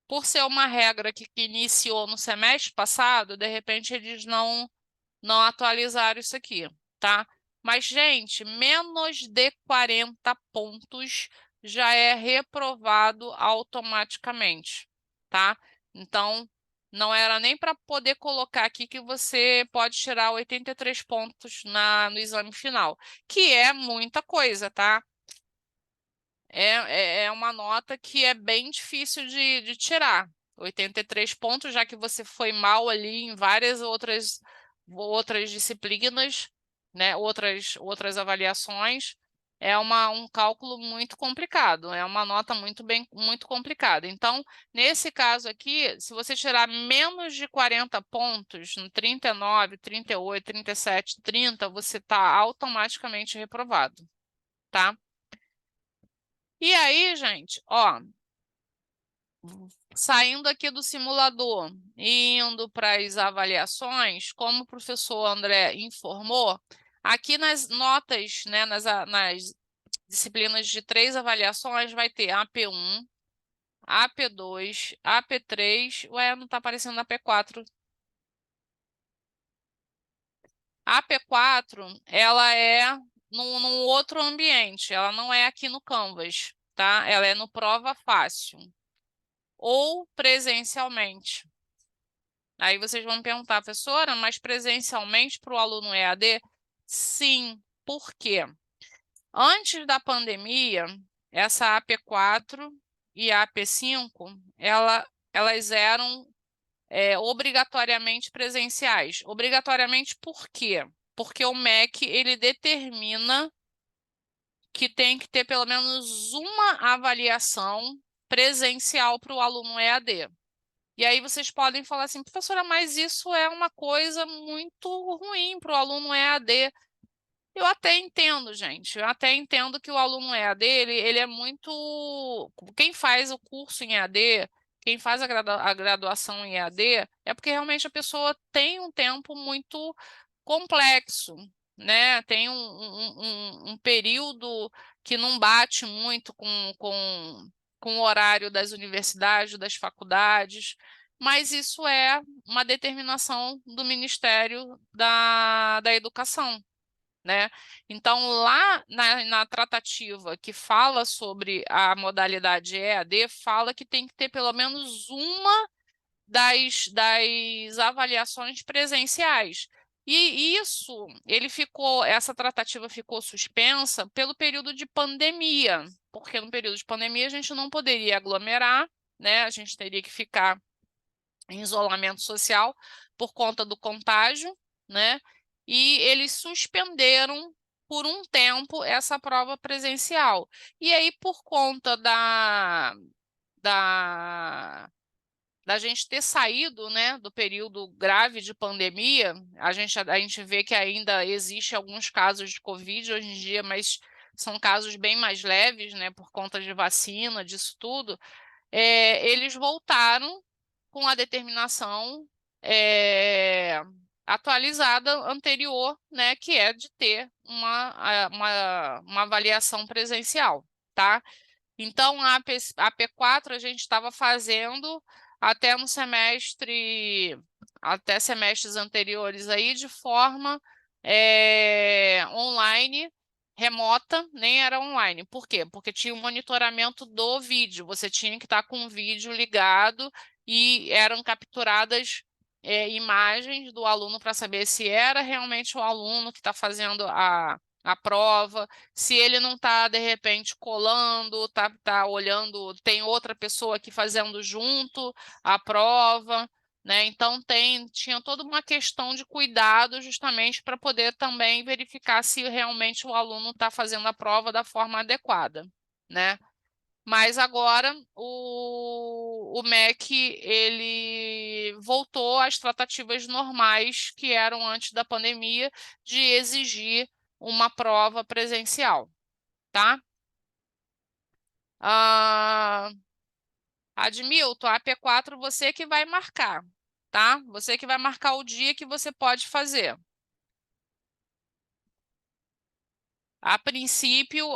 Por ser uma regra que iniciou no semestre passado, de repente eles não atualizaram isso aqui, tá? Mas, gente, menos de 40 pontos já é reprovado automaticamente, tá? Então, não era nem para poder colocar aqui que você pode tirar 83 pontos no exame final, que é muita coisa, tá? É uma nota que é bem difícil de tirar. 83 pontos, já que você foi mal ali em várias outras disciplinas, né? Outras avaliações. É um cálculo muito complicado, é uma nota muito complicada. Então, nesse caso aqui, se você tirar menos de 40 pontos, no 39, 38, 37, 30, você está automaticamente reprovado, tá? E aí, gente, ó, saindo aqui do simulador e indo para as avaliações, como o professor André informou, aqui nas notas, né, nas disciplinas de 3 avaliações, vai ter AP1, AP2, AP3, ué, não está aparecendo na AP4. A AP4, ela é num outro ambiente, ela não é aqui no Canvas, tá? Ela é no Prova Fácil ou presencialmente. Aí vocês vão me perguntar, professora, mas presencialmente para o aluno EAD? Sim, por quê? Antes da pandemia, essa AP4 e a AP5, elas eram obrigatoriamente presenciais. Obrigatoriamente por quê? Porque o MEC, ele determina que tem que ter pelo menos uma avaliação presencial para o aluno EAD. E aí vocês podem falar assim, professora, mas isso é uma coisa muito ruim para o aluno EAD. Eu até entendo, gente. Eu até entendo que o aluno EAD, ele é muito... Quem faz o curso em EAD, quem faz a graduação em EAD, é porque realmente a pessoa tem um tempo muito complexo, né? Tem um período que não bate muito com o horário das universidades, das faculdades, mas isso é uma determinação do Ministério da Educação, né? Então, lá na tratativa que fala sobre a modalidade EAD, fala que tem que ter pelo menos uma das avaliações presenciais. E essa tratativa ficou suspensa pelo período de pandemia, porque no período de pandemia a gente não poderia aglomerar, né? A gente teria que ficar em isolamento social por conta do contágio, né? E eles suspenderam por um tempo essa prova presencial. E aí, por conta da gente ter saído, né, do período grave de pandemia, a gente vê que ainda existe alguns casos de Covid hoje em dia, mas são casos bem mais leves, né, por conta de vacina, disso tudo. Eles voltaram com a determinação atualizada anterior, né, que é de ter uma avaliação presencial, tá? Então, a P4 a gente estava fazendo até no semestre, até semestres anteriores aí, de forma online, remota, nem era online. Por quê? Porque tinha o monitoramento do vídeo, você tinha que estar com o vídeo ligado e eram capturadas imagens do aluno para saber se era realmente o aluno que está fazendo a prova, se ele não está, de repente, colando, tá olhando, tem outra pessoa aqui fazendo junto a prova, né? Então, tinha toda uma questão de cuidado justamente para poder também verificar se realmente o aluno está fazendo a prova da forma adequada, né? Mas agora o MEC ele voltou às tratativas normais que eram antes da pandemia de exigir uma prova presencial, tá? Admilton, a AP4 você que vai marcar, tá? Você que vai marcar o dia que você pode fazer. A princípio,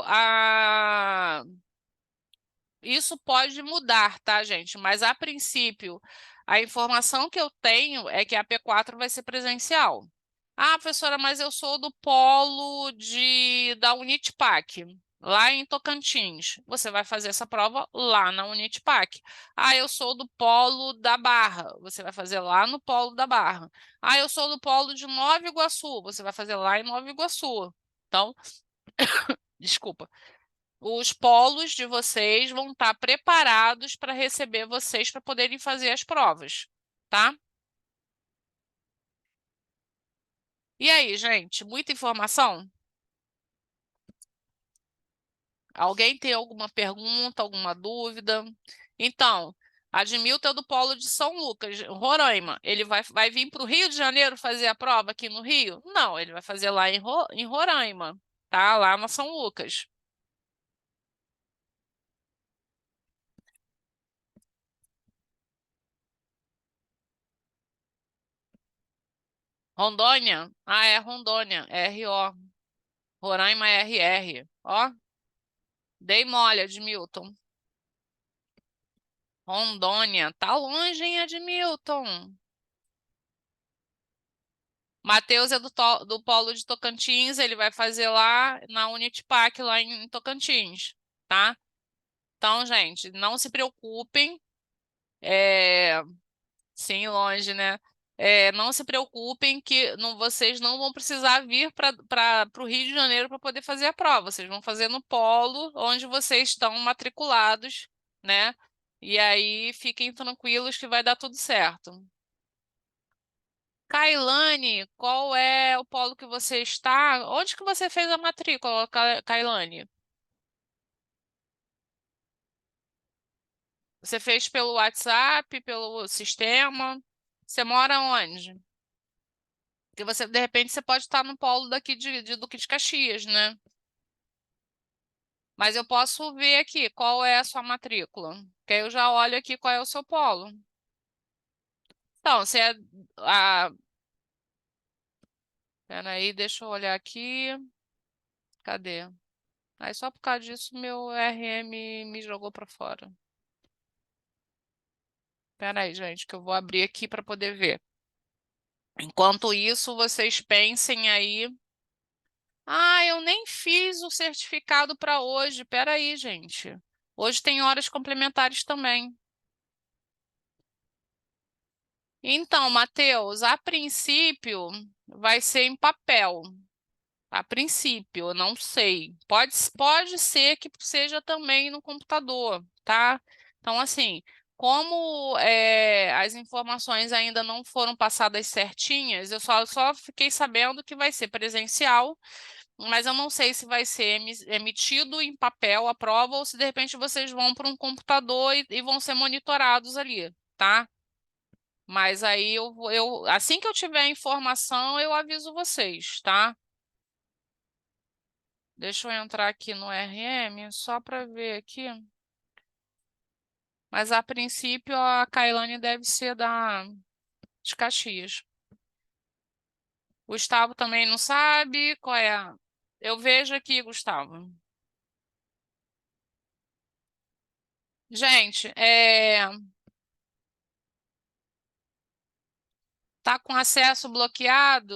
isso pode mudar, tá, gente? Mas, a princípio, a informação que eu tenho é que a P4 vai ser presencial. Ah, professora, mas eu sou do polo da Unitpac, lá em Tocantins. Você vai fazer essa prova lá na Unitpac. Ah, eu sou do polo da Barra. Você vai fazer lá no polo da Barra. Ah, eu sou do polo de Nova Iguaçu. Você vai fazer lá em Nova Iguaçu. Então, desculpa. Os polos de vocês vão estar preparados para receber vocês para poderem fazer as provas, tá? E aí, gente, muita informação? Alguém tem alguma pergunta, alguma dúvida? Então, Admilton é do polo de São Lucas, Roraima. Ele vai vir para o Rio de Janeiro fazer a prova aqui no Rio? Não, ele vai fazer lá em Roraima, tá? Lá na São Lucas. Rondônia? Ah, é Rondônia, R-O. Roraima, R-R. Ó, dei mole, Admilton. Rondônia, tá longe, hein, Admilton? Matheus é do polo de Tocantins, ele vai fazer lá na Unitpac, lá em Tocantins, tá? Então, gente, não se preocupem. Sim, longe, né? Não se preocupem que vocês não vão precisar vir para o Rio de Janeiro para poder fazer a prova. Vocês vão fazer no polo onde vocês estão matriculados, né? E aí fiquem tranquilos que vai dar tudo certo. Kailane, qual é o polo que você está? Onde que você fez a matrícula, Kailane? Você fez pelo WhatsApp, pelo sistema? Você mora onde? Porque você, de repente, você pode estar no polo daqui de Duque de Caxias, né? Mas eu posso ver aqui qual é a sua matrícula. Que aí eu já olho aqui qual é o seu polo. Então, você é. Peraí, deixa eu olhar aqui. Cadê? Aí só por causa disso meu RM me jogou para fora. Peraí, gente, que eu vou abrir aqui para poder ver. Enquanto isso, vocês pensem aí. Ah, eu nem fiz o certificado para hoje. Peraí, gente. Hoje tem horas complementares também. Então, Matheus, a princípio vai ser em papel. A princípio, eu não sei. Pode ser que seja também no computador, tá? Então, assim, Como as informações ainda não foram passadas certinhas, eu só fiquei sabendo que vai ser presencial, mas eu não sei se vai ser emitido em papel a prova ou se de repente vocês vão para um computador e vão ser monitorados ali, tá? Mas aí assim que eu tiver a informação, eu aviso vocês, tá? Deixa eu entrar aqui no RM só para ver aqui. Mas a princípio a Kailane deve ser de Caxias. Gustavo também não sabe qual é. Eu vejo aqui, Gustavo. Gente, tá com acesso bloqueado?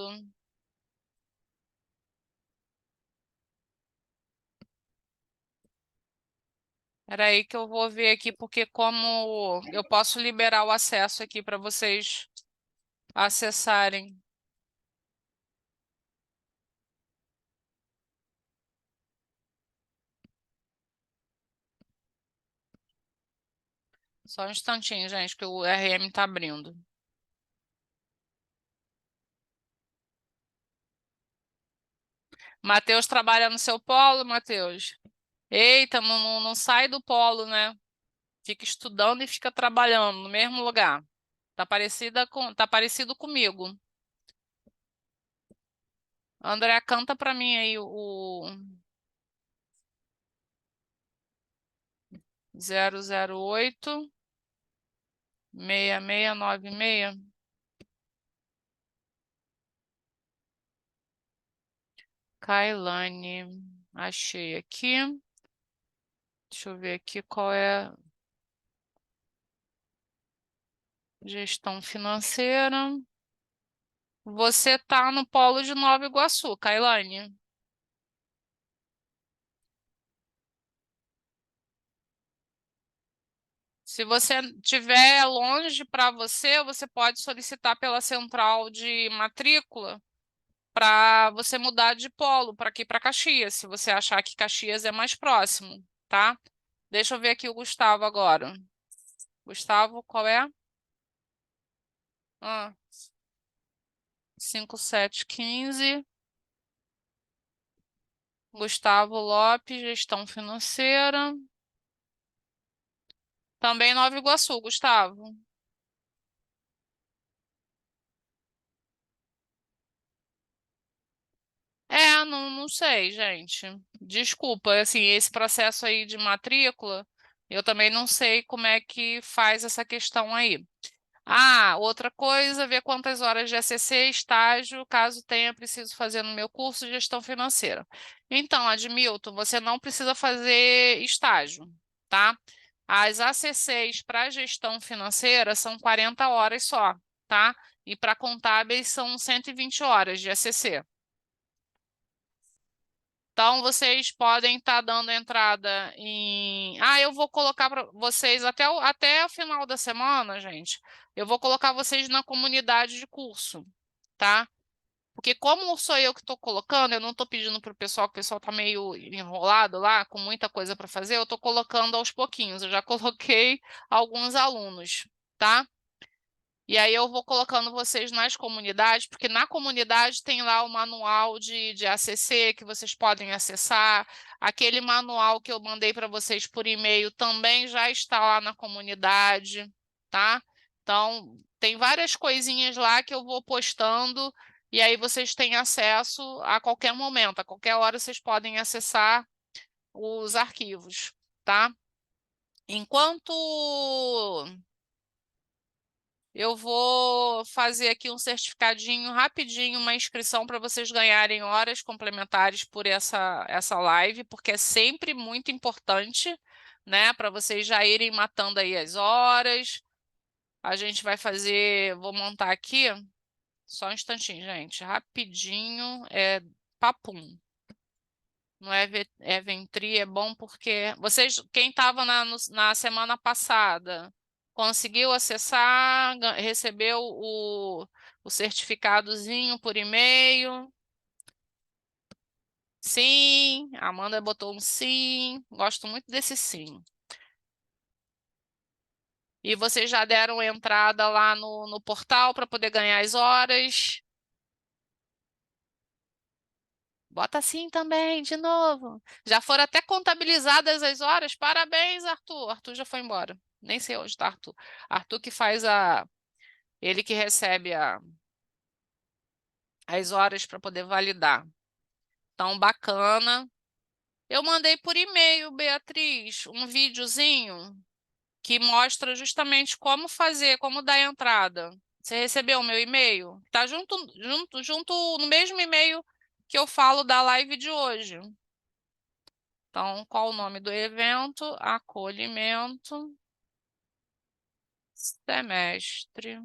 Espera aí que eu vou ver aqui, porque como eu posso liberar o acesso aqui para vocês acessarem. Só um instantinho, gente, que o RM está abrindo. Matheus trabalha no seu polo, Matheus? Eita, não sai do polo, né? Fica estudando e fica trabalhando no mesmo lugar. Tá parecido comigo. André, canta para mim aí o 008 6696. Kailane, achei aqui. Deixa eu ver aqui qual é gestão financeira. Você está no polo de Nova Iguaçu, Kailane. Se você estiver longe para você, você pode solicitar pela central de matrícula para você mudar de polo para aqui para Caxias, se você achar que Caxias é mais próximo, tá? Deixa eu ver aqui o Gustavo agora. Gustavo, qual é? 5715. Gustavo Lopes, gestão financeira. Também Nova Iguaçu, Gustavo. Não sei, gente. Desculpa, assim, esse processo aí de matrícula, eu também não sei como é que faz essa questão aí. Ah, outra coisa, ver quantas horas de ACC, estágio, caso tenha, preciso fazer no meu curso de gestão financeira. Então, Admilton, você não precisa fazer estágio, tá? As ACCs para gestão financeira são 40 horas só, tá? E para contábeis são 120 horas de ACC. Então, vocês podem estar dando entrada em. Ah, eu vou colocar para vocês até o final da semana, gente. Eu vou colocar vocês na comunidade de curso, tá? Porque como sou eu que estou colocando, eu não estou pedindo para o pessoal, que o pessoal está meio enrolado lá, com muita coisa para fazer, eu estou colocando aos pouquinhos. Eu já coloquei alguns alunos, tá? E aí eu vou colocando vocês nas comunidades, porque na comunidade tem lá o manual de ACC que vocês podem acessar. Aquele manual que eu mandei para vocês por e-mail também já está lá na comunidade, tá? Então, tem várias coisinhas lá que eu vou postando e aí vocês têm acesso a qualquer momento, a qualquer hora vocês podem acessar os arquivos, tá? Enquanto eu vou fazer aqui um certificadinho rapidinho, uma inscrição para vocês ganharem horas complementares por essa live, porque é sempre muito importante, né? Para vocês já irem matando aí as horas. A gente vai fazer, vou montar aqui, só um instantinho, gente, rapidinho, papum. No Eventri é bom porque vocês, quem estava na semana passada, conseguiu acessar, recebeu o certificadozinho por e-mail? Sim, a Amanda botou um sim. Gosto muito desse sim. E vocês já deram entrada lá no portal para poder ganhar as horas? Bota assim também, de novo. Já foram até contabilizadas as horas? Parabéns, Arthur. Arthur já foi embora. Nem sei onde está Arthur. Arthur que faz a. Ele que recebe as horas para poder validar. Então, bacana. Eu mandei por e-mail, Beatriz, um videozinho que mostra justamente como fazer, como dar entrada. Você recebeu o meu e-mail? Tá junto no mesmo e-mail que eu falo da live de hoje. Então, qual o nome do evento? Acolhimento semestre.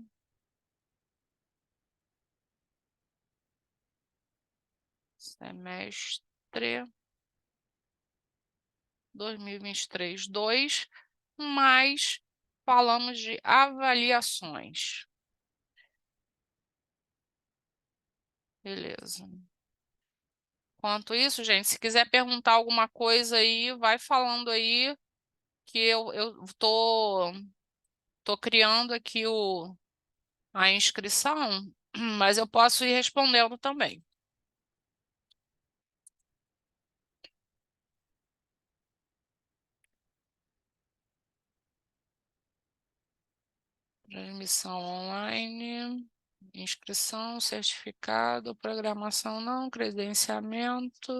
Semestre 2023 2, mais falamos de avaliações. Beleza. Enquanto isso, gente, se quiser perguntar alguma coisa aí, vai falando aí que eu tô criando aqui a inscrição, mas eu posso ir respondendo também. Transmissão online, inscrição, certificado, programação não, credenciamento.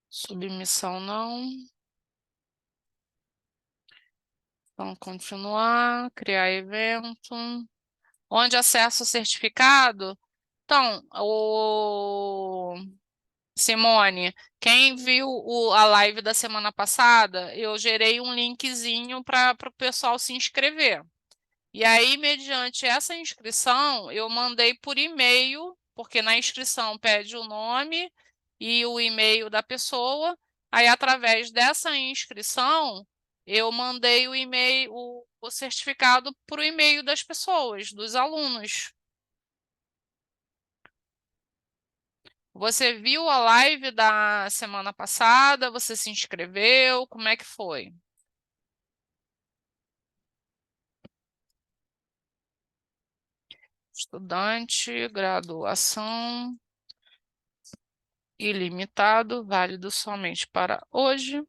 Submissão não. Então, continuar, criar evento. Onde acessa o certificado? Então, Simone, quem viu a live da semana passada, eu gerei um linkzinho para o pessoal se inscrever. E aí, mediante essa inscrição, eu mandei por e-mail, porque na inscrição pede o nome e o e-mail da pessoa. Aí, através dessa inscrição, eu mandei o e-mail, o certificado para o e-mail das pessoas, dos alunos. Você viu a live da semana passada? Você se inscreveu? Como é que foi? Estudante, graduação, ilimitado, válido somente para hoje.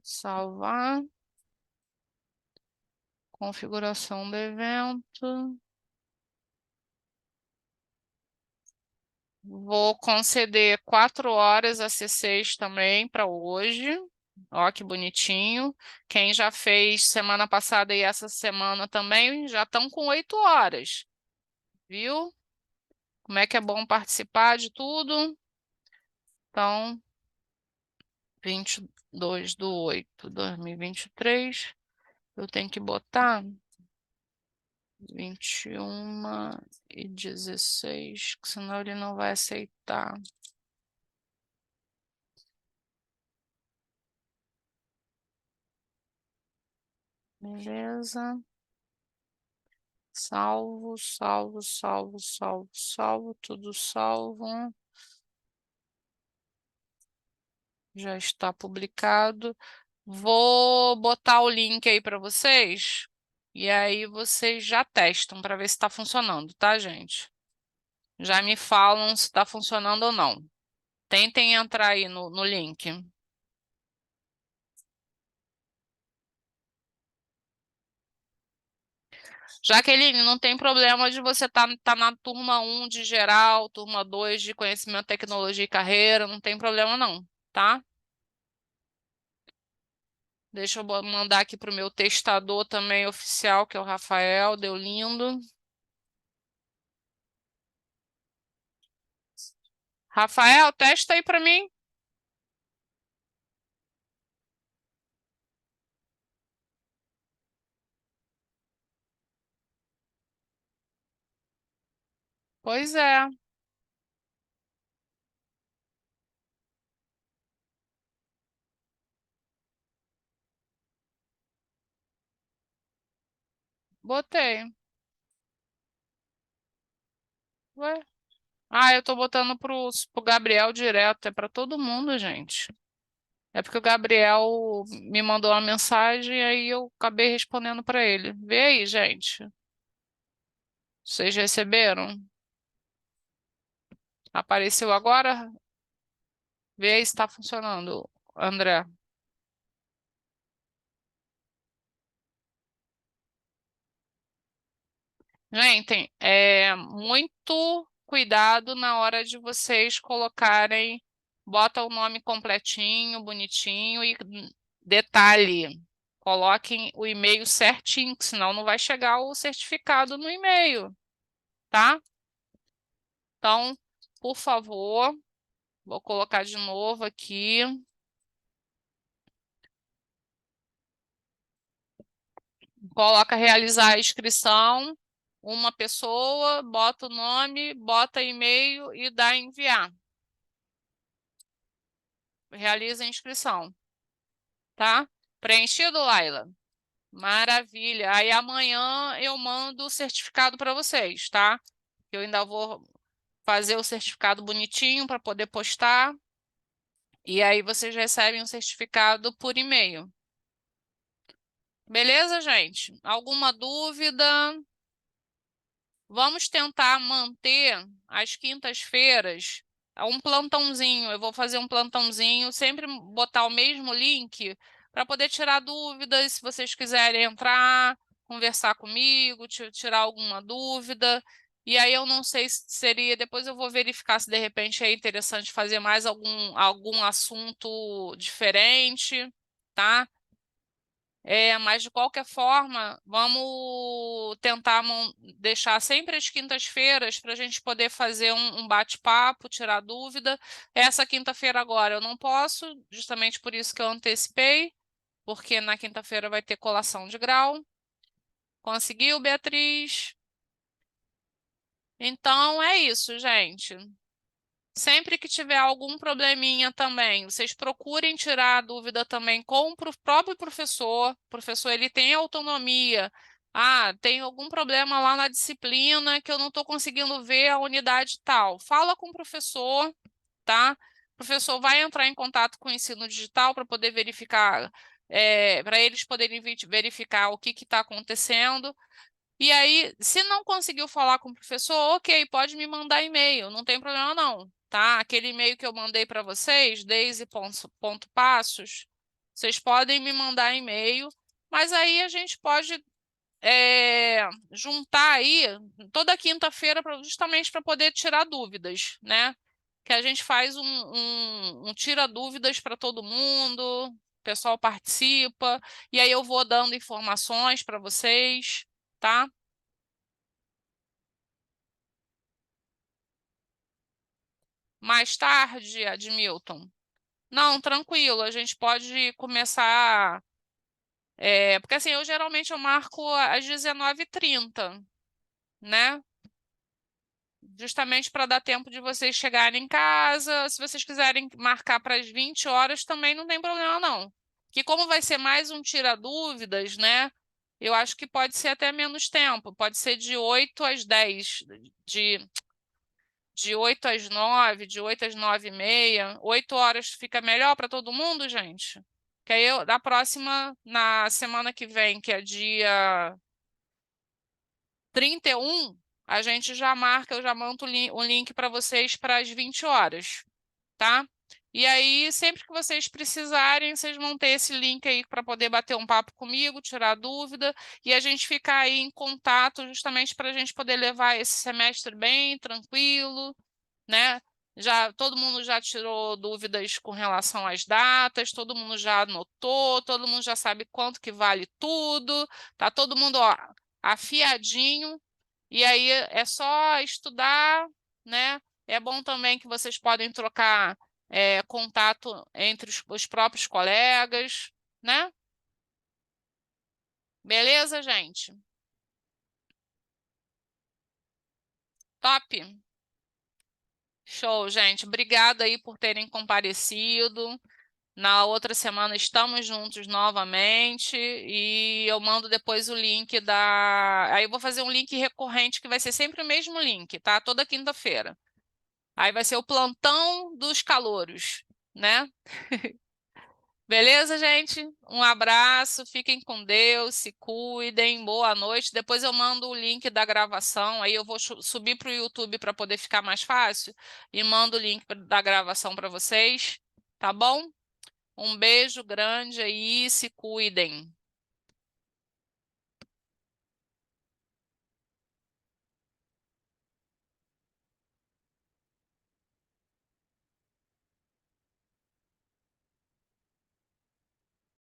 Salvar. Configuração do evento. Vou conceder 4 horas a C6 também para hoje. Ó, que bonitinho. Quem já fez semana passada e essa semana também já estão com 8 horas. Viu? Como é que é bom participar de tudo? Então, 22/8/2023. Eu tenho que botar 21h16, senão ele não vai aceitar. Beleza. Salvo, salvo, salvo, salvo, salvo, tudo salvo. Já está publicado. Vou botar o link aí para vocês. E aí vocês já testam para ver se está funcionando, tá, gente? Já me falam se está funcionando ou não. Tentem entrar aí no link. Jaqueline, não tem problema de você tá na turma 1 de geral, turma 2 de conhecimento, tecnologia e carreira, não tem problema não, tá? Deixa eu mandar aqui para o meu testador também oficial, que é o Rafael, deu lindo. Rafael, testa aí para mim. Pois é, botei. Ué? Ah, eu tô botando pro Gabriel direto. É para todo mundo, gente. É porque o Gabriel me mandou uma mensagem e aí eu acabei respondendo para ele. Vê aí, gente. Vocês receberam? Apareceu agora? Vê aí se está funcionando, André. Gente, muito cuidado na hora de vocês colocarem, bota o nome completinho, bonitinho e detalhe, coloquem o e-mail certinho, que senão não vai chegar o certificado no e-mail, tá? Então, por favor, vou colocar de novo aqui. Coloca realizar a inscrição, uma pessoa, bota o nome, bota e-mail e dá enviar. Realiza a inscrição, tá? Preenchido, Laila? Maravilha. Aí amanhã eu mando o certificado para vocês, tá? Eu ainda vou fazer o certificado bonitinho para poder postar. E aí vocês recebem o certificado por e-mail. Beleza, gente? Alguma dúvida? Vamos tentar manter as quintas-feiras um plantãozinho. Eu vou fazer um plantãozinho, sempre botar o mesmo link para poder tirar dúvidas. Se vocês quiserem entrar, conversar comigo, tirar alguma dúvida. E aí eu não sei se seria, depois eu vou verificar se de repente é interessante fazer mais algum assunto diferente, tá? Mas de qualquer forma, vamos tentar deixar sempre as quintas-feiras para a gente poder fazer um bate-papo, tirar dúvida. Essa quinta-feira agora eu não posso, justamente por isso que eu antecipei, porque na quinta-feira vai ter colação de grau. Conseguiu, Beatriz? Então é isso, gente. Sempre que tiver algum probleminha também, vocês procurem tirar a dúvida também com o próprio professor. O professor ele tem autonomia. Ah, tem algum problema lá na disciplina que eu não estou conseguindo ver a unidade tal. Fala com o professor, tá? O professor vai entrar em contato com o ensino digital para poder verificar, para eles poderem verificar o que está acontecendo. E aí, se não conseguiu falar com o professor, ok, pode me mandar e-mail, não tem problema não, tá? Aquele e-mail que eu mandei para vocês, daisy.passos, vocês podem me mandar e-mail, mas aí a gente pode juntar aí toda quinta-feira justamente para poder tirar dúvidas, né? Que a gente faz um tira dúvidas para todo mundo, o pessoal participa, e aí eu vou dando informações para vocês, tá? Mais tarde, Admilton? Não, tranquilo, a gente pode começar. Porque assim, eu geralmente eu marco às 19h30, né? Justamente para dar tempo de vocês chegarem em casa. Se vocês quiserem marcar para as 20 horas, também não tem problema, não. Que como vai ser mais um tira-dúvidas, né? Eu acho que pode ser até menos tempo, pode ser de 8 às 10, de 8 às 9, de 8 às 9h30, 8 horas fica melhor para todo mundo, gente? Que aí eu, da próxima, na semana que vem, que é dia 31, a gente já marca, eu já mando o link para vocês para as 20 horas, tá? E aí, sempre que vocês precisarem, vocês vão ter esse link aí para poder bater um papo comigo, tirar dúvida, e a gente ficar aí em contato justamente para a gente poder levar esse semestre bem tranquilo, né? Já todo mundo já tirou dúvidas com relação às datas, todo mundo já anotou, todo mundo já sabe quanto que vale tudo, tá todo mundo ó, afiadinho, e aí é só estudar, né? É bom também que vocês podem trocar contato entre os próprios colegas, né? Beleza, gente? Top? Show, gente. Obrigada aí por terem comparecido. Na outra semana estamos juntos novamente e eu mando depois o link da... Aí eu vou fazer um link recorrente que vai ser sempre o mesmo link, tá? Toda quinta-feira. Aí vai ser o plantão dos calouros, né? Beleza, gente? Um abraço, fiquem com Deus, se cuidem, boa noite. Depois eu mando o link da gravação, aí eu vou subir para o YouTube para poder ficar mais fácil e mando o link da gravação para vocês, tá bom? Um beijo grande aí, se cuidem.